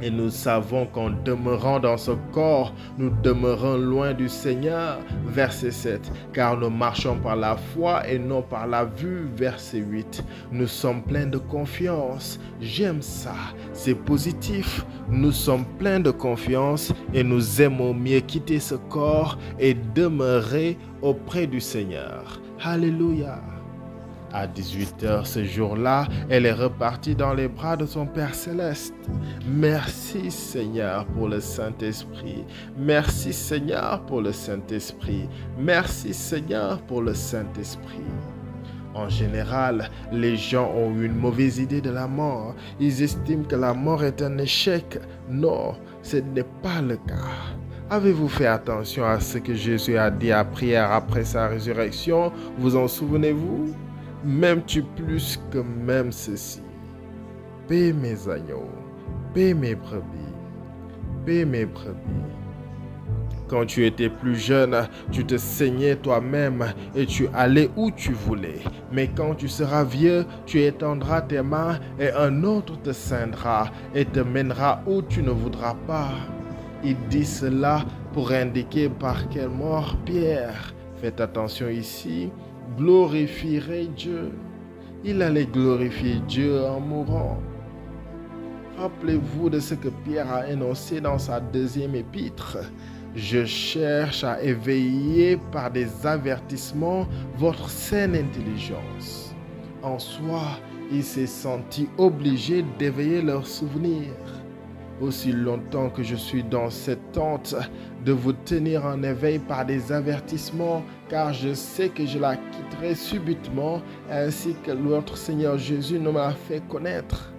Et nous savons qu'en demeurant dans ce corps, nous demeurons loin du Seigneur. Verset 7. Car nous marchons par la foi et non par la vue. Verset 8. Nous sommes pleins de confiance. J'aime ça. C'est positif. Nous sommes pleins de confiance et nous aimons mieux quitter ce corps et demeurer auprès du Seigneur. Alléluia. À 18h ce jour-là, elle est repartie dans les bras de son Père Céleste. Merci Seigneur pour le Saint-Esprit. Merci Seigneur pour le Saint-Esprit. Merci Seigneur pour le Saint-Esprit. En général, les gens ont une mauvaise idée de la mort. Ils estiment que la mort est un échec. Non, ce n'est pas le cas. Avez-vous fait attention à ce que Jésus a dit à prière après sa résurrection? Vous en souvenez-vous? M'aimes-tu plus que même ceci? Paie mes agneaux, paie mes brebis, paie mes brebis. Quand tu étais plus jeune, tu te saignais toi-même et tu allais où tu voulais. Mais quand tu seras vieux, tu étendras tes mains et un autre te ceindra et te mènera où tu ne voudras pas. Il dit cela pour indiquer par quelle mort Pierre, faites attention ici, glorifierait Dieu. Il allait glorifier Dieu en mourant. Rappelez-vous de ce que Pierre a énoncé dans sa deuxième épître. Je cherche à éveiller par des avertissements votre saine intelligence. En soi, il s'est senti obligé d'éveiller leurs souvenirs. Aussi longtemps que je suis dans cette tente, de vous tenir en éveil par des avertissements, car je sais que je la quitterai subitement, ainsi que notre Seigneur Jésus nous m'a fait connaître.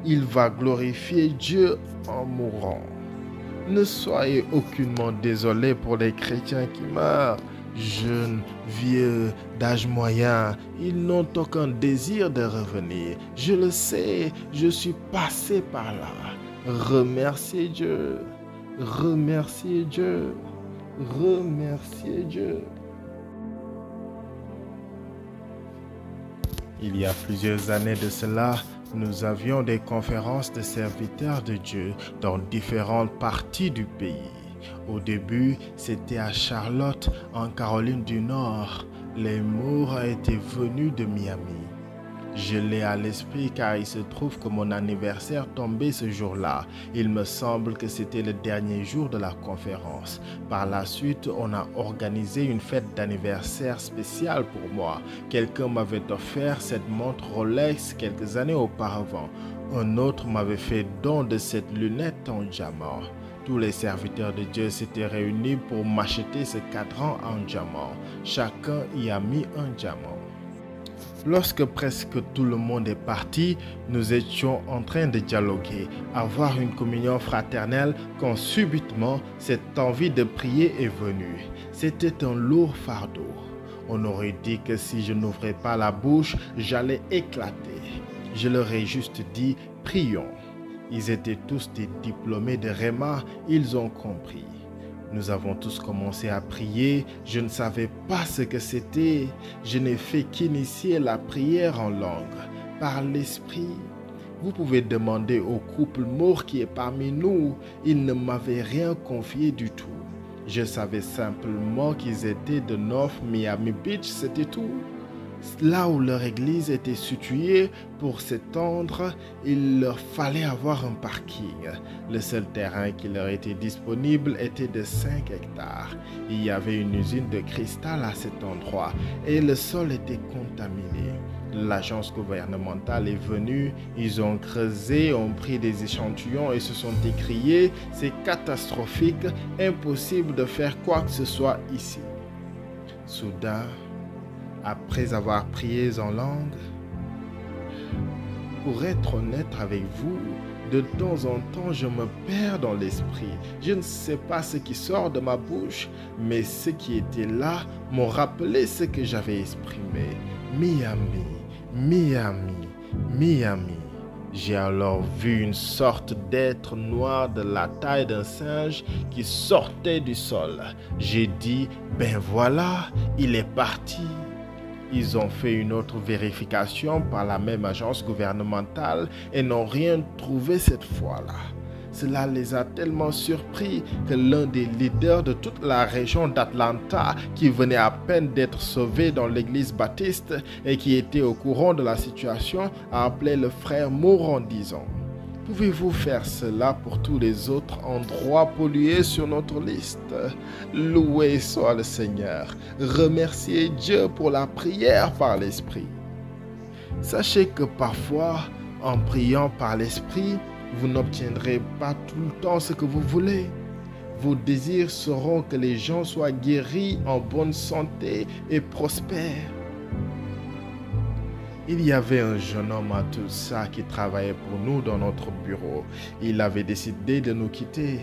Il va glorifier Dieu en mourant. Ne soyez aucunement désolés pour les chrétiens qui meurent. Jeunes, vieux, d'âge moyen, ils n'ont aucun désir de revenir. Je le sais, je suis passé par là. Remerciez Dieu, remerciez Dieu, remerciez Dieu. Il y a plusieurs années de cela, nous avions des conférences de serviteurs de Dieu dans différentes parties du pays. Au début, c'était à Charlotte, en Caroline du Nord. Les Moore étaient venus de Miami. Je l'ai à l'esprit car il se trouve que mon anniversaire tombait ce jour-là. Il me semble que c'était le dernier jour de la conférence. Par la suite, on a organisé une fête d'anniversaire spéciale pour moi. Quelqu'un m'avait offert cette montre Rolex quelques années auparavant. Un autre m'avait fait don de cette lunette en diamant. Tous les serviteurs de Dieu s'étaient réunis pour m'acheter ce cadran en diamant. Chacun y a mis un diamant. Lorsque presque tout le monde est parti, nous étions en train de dialoguer, avoir une communion fraternelle quand subitement cette envie de prier est venue. C'était un lourd fardeau. On aurait dit que si je n'ouvrais pas la bouche, j'allais éclater. Je leur ai juste dit « prions ». Ils étaient tous des diplômés de Réma, ils ont compris. Nous avons tous commencé à prier. Je ne savais pas ce que c'était. Je n'ai fait qu'initier la prière en langue, par l'esprit. Vous pouvez demander au couple Moore qui est parmi nous. Ils ne m'avaient rien confié du tout. Je savais simplement qu'ils étaient de North Miami Beach, c'était tout. Là où leur église était située, pour s'étendre, il leur fallait avoir un parking. Le seul terrain qui leur était disponible était de 5 hectares. Il y avait une usine de cristal à cet endroit et le sol était contaminé. L'agence gouvernementale est venue, ils ont creusé, ont pris des échantillons et se sont écriés « C'est catastrophique, impossible de faire quoi que ce soit ici ». Soudain, après avoir prié en langue, Pour être honnête avec vous, de temps en temps, je me perds dans l'esprit. Je ne sais pas ce qui sort de ma bouche, mais ceux qui étaient là m'ont rappelé ce que j'avais exprimé. Miami, Miami, Miami. J'ai alors vu une sorte d'être noir de la taille d'un singe qui sortait du sol. J'ai dit, ben voilà, il est parti. Ils ont fait une autre vérification par la même agence gouvernementale et n'ont rien trouvé cette fois-là. Cela les a tellement surpris que l'un des leaders de toute la région d'Atlanta, qui venait à peine d'être sauvé dans l'église baptiste et qui était au courant de la situation, a appelé le frère Moore en disant « Pouvez-vous faire cela pour tous les autres endroits pollués sur notre liste? Loué soit le Seigneur. Remerciez Dieu pour la prière par l'Esprit. » Sachez que parfois, en priant par l'Esprit, vous n'obtiendrez pas tout le temps ce que vous voulez. Vos désirs seront que les gens soient guéris, en bonne santé et prospères. Il y avait un jeune homme à Tulsa qui travaillait pour nous dans notre bureau. Il avait décidé de nous quitter.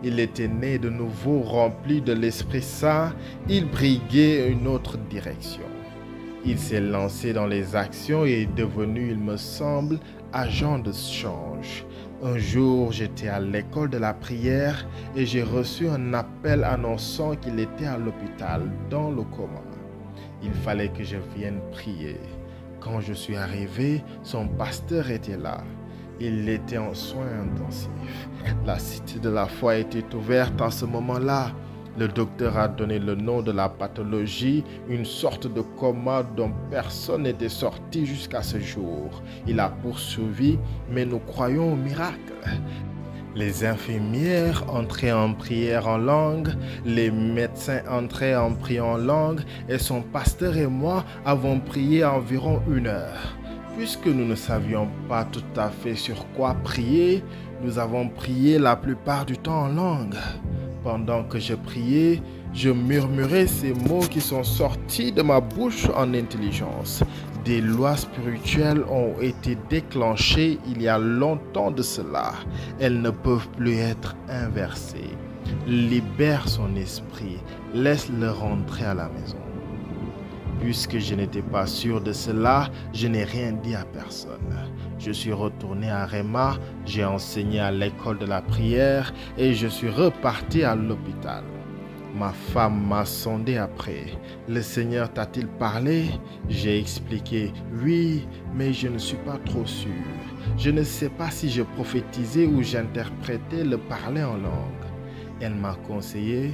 Il était né de nouveau rempli de l'Esprit Saint. Il briguait une autre direction. Il s'est lancé dans les actions et est devenu, il me semble, agent de change. Un jour, j'étais à l'école de la prière et j'ai reçu un appel annonçant qu'il était à l'hôpital, dans le coma. Il fallait que je vienne prier. Quand je suis arrivé, son pasteur était là. Il était en soins intensifs. La cité de la foi était ouverte en ce moment-là. Le docteur a donné le nom de la pathologie, une sorte de coma dont personne n'était sorti jusqu'à ce jour. Il a poursuivi, mais nous croyons au miracle. Les infirmières entraient en prière en langue, les médecins entraient en priant en langue, et son pasteur et moi avons prié environ 1 heure. Puisque nous ne savions pas tout à fait sur quoi prier, nous avons prié la plupart du temps en langue. Pendant que je priais, je murmurais ces mots qui sont sortis de ma bouche en intelligence. Des lois spirituelles ont été déclenchées il y a longtemps de cela. Elles ne peuvent plus être inversées. Libère son esprit, laisse-le rentrer à la maison. Puisque je n'étais pas sûr de cela, je n'ai rien dit à personne. Je suis retourné à Rema, j'ai enseigné à l'école de la prière et je suis reparti à l'hôpital. Ma femme m'a sondé après. Le Seigneur t'a-t-il parlé? J'ai expliqué, oui, mais je ne suis pas trop sûr. Je ne sais pas si je prophétisais ou j'interprétais le parler en langue. Elle m'a conseillé,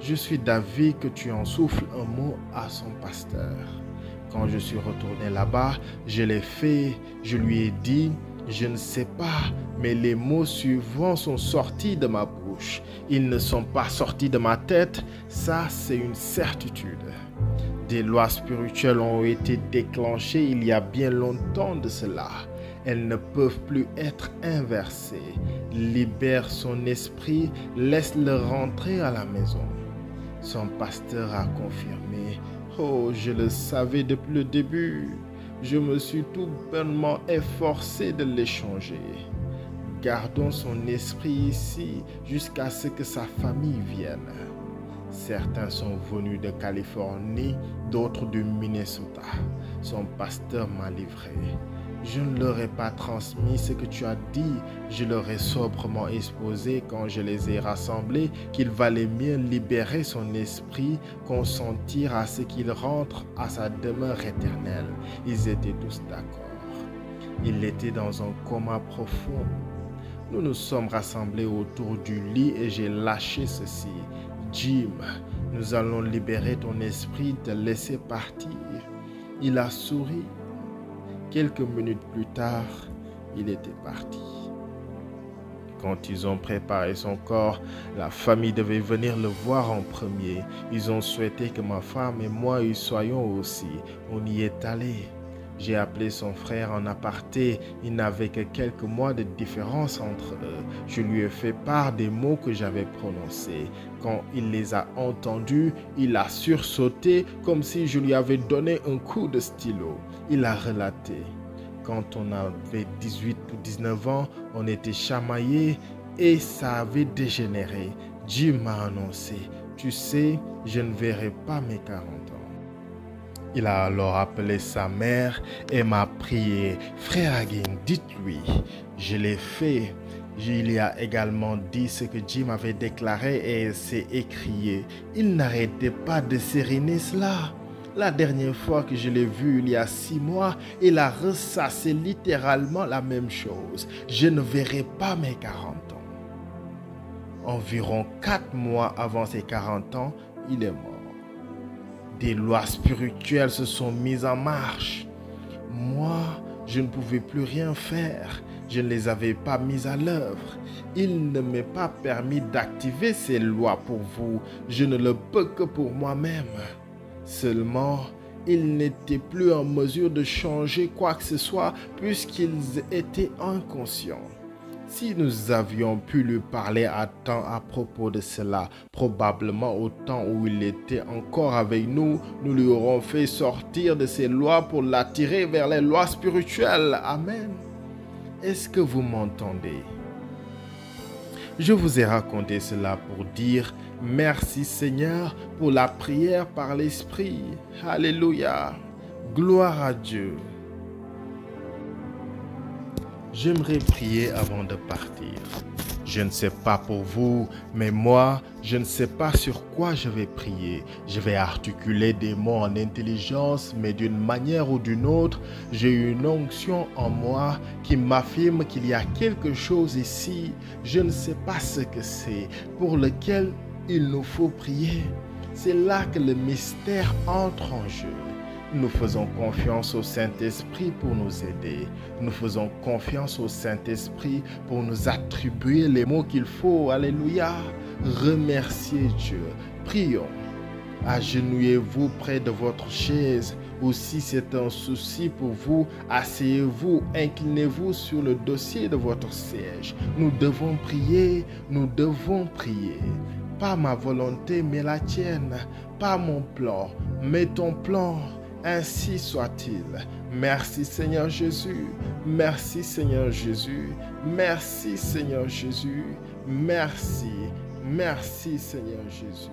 je suis d'avis que tu en souffles un mot à son pasteur. Quand je suis retourné là-bas, je l'ai fait, je lui ai dit, je ne sais pas, mais les mots suivants sont sortis de ma bouche. Ils ne sont pas sortis de ma tête, ça c'est une certitude. Des lois spirituelles ont été déclenchées il y a bien longtemps de cela. Elles ne peuvent plus être inversées. Libère son esprit, laisse-le rentrer à la maison. Son pasteur a confirmé. Oh, je le savais depuis le début. Je me suis tout bonnement efforcé de l'échanger. Gardons son esprit ici jusqu'à ce que sa famille vienne. Certains sont venus de Californie, d'autres du Minnesota. Son pasteur m'a livré. Je ne leur ai pas transmis ce que tu as dit. Je leur ai sobrement exposé quand je les ai rassemblés qu'il valait mieux libérer son esprit, consentir à ce qu'il rentre à sa demeure éternelle. Ils étaient tous d'accord. Il était dans un coma profond. Nous nous sommes rassemblés autour du lit et j'ai lâché ceci. Jim, nous allons libérer ton esprit, te laisser partir. Il a souri. Quelques minutes plus tard, il était parti. Quand ils ont préparé son corps, la famille devait venir le voir en premier. Ils ont souhaité que ma femme et moi y soyons aussi. On y est allé. J'ai appelé son frère en aparté. Il n'avait que quelques mois de différence entre eux. Je lui ai fait part des mots que j'avais prononcés. Quand il les a entendus, il a sursauté comme si je lui avais donné un coup de stylo. Il a relaté. quand on avait 18 ou 19 ans, on était chamaillé et ça avait dégénéré. Dieu m'a annoncé, tu sais, je ne verrai pas mes 40 ans. Il a alors appelé sa mère et m'a prié, frère Hagin, dites-lui, je l'ai fait. Il y a également dit ce que Dieu m'avait déclaré et s'est écrié. Il n'arrêtait pas de sériner cela. La dernière fois que je l'ai vu, il y a 6 mois, il a ressassé littéralement la même chose. Je ne verrai pas mes 40 ans. Environ 4 mois avant ses 40 ans, il est mort. Des lois spirituelles se sont mises en marche. Moi, je ne pouvais plus rien faire. Je ne les avais pas mises à l'œuvre. Il ne m'est pas permis d'activer ces lois pour vous. Je ne le peux que pour moi-même. Seulement, ils n'étaient plus en mesure de changer quoi que ce soit puisqu'ils étaient inconscients. Si nous avions pu lui parler à temps à propos de cela, probablement au temps où il était encore avec nous, nous lui aurons fait sortir de ces lois pour l'attirer vers les lois spirituelles. Amen. Est-ce que vous m'entendez? Je vous ai raconté cela pour dire merci Seigneur pour la prière par l'Esprit. Alléluia. Gloire à Dieu. J'aimerais prier avant de partir. Je ne sais pas pour vous, mais moi, je ne sais pas sur quoi je vais prier. Je vais articuler des mots en intelligence, mais d'une manière ou d'une autre, j'ai une onction en moi qui m'affirme qu'il y a quelque chose ici. Je ne sais pas ce que c'est, pour lequel il nous faut prier. C'est là que le mystère entre en jeu. Nous faisons confiance au Saint-Esprit pour nous aider. Nous faisons confiance au Saint-Esprit pour nous attribuer les mots qu'il faut. Alléluia. Remerciez Dieu. Prions. Agenouillez-vous près de votre chaise ou si c'est un souci pour vous, asseyez-vous, inclinez-vous sur le dossier de votre siège. Nous devons prier, nous devons prier. Pas ma volonté, mais la tienne. Pas mon plan, mais ton plan. Ainsi soit-il. Merci Seigneur Jésus. Merci Seigneur Jésus. Merci Seigneur Jésus. Merci. Merci Seigneur Jésus.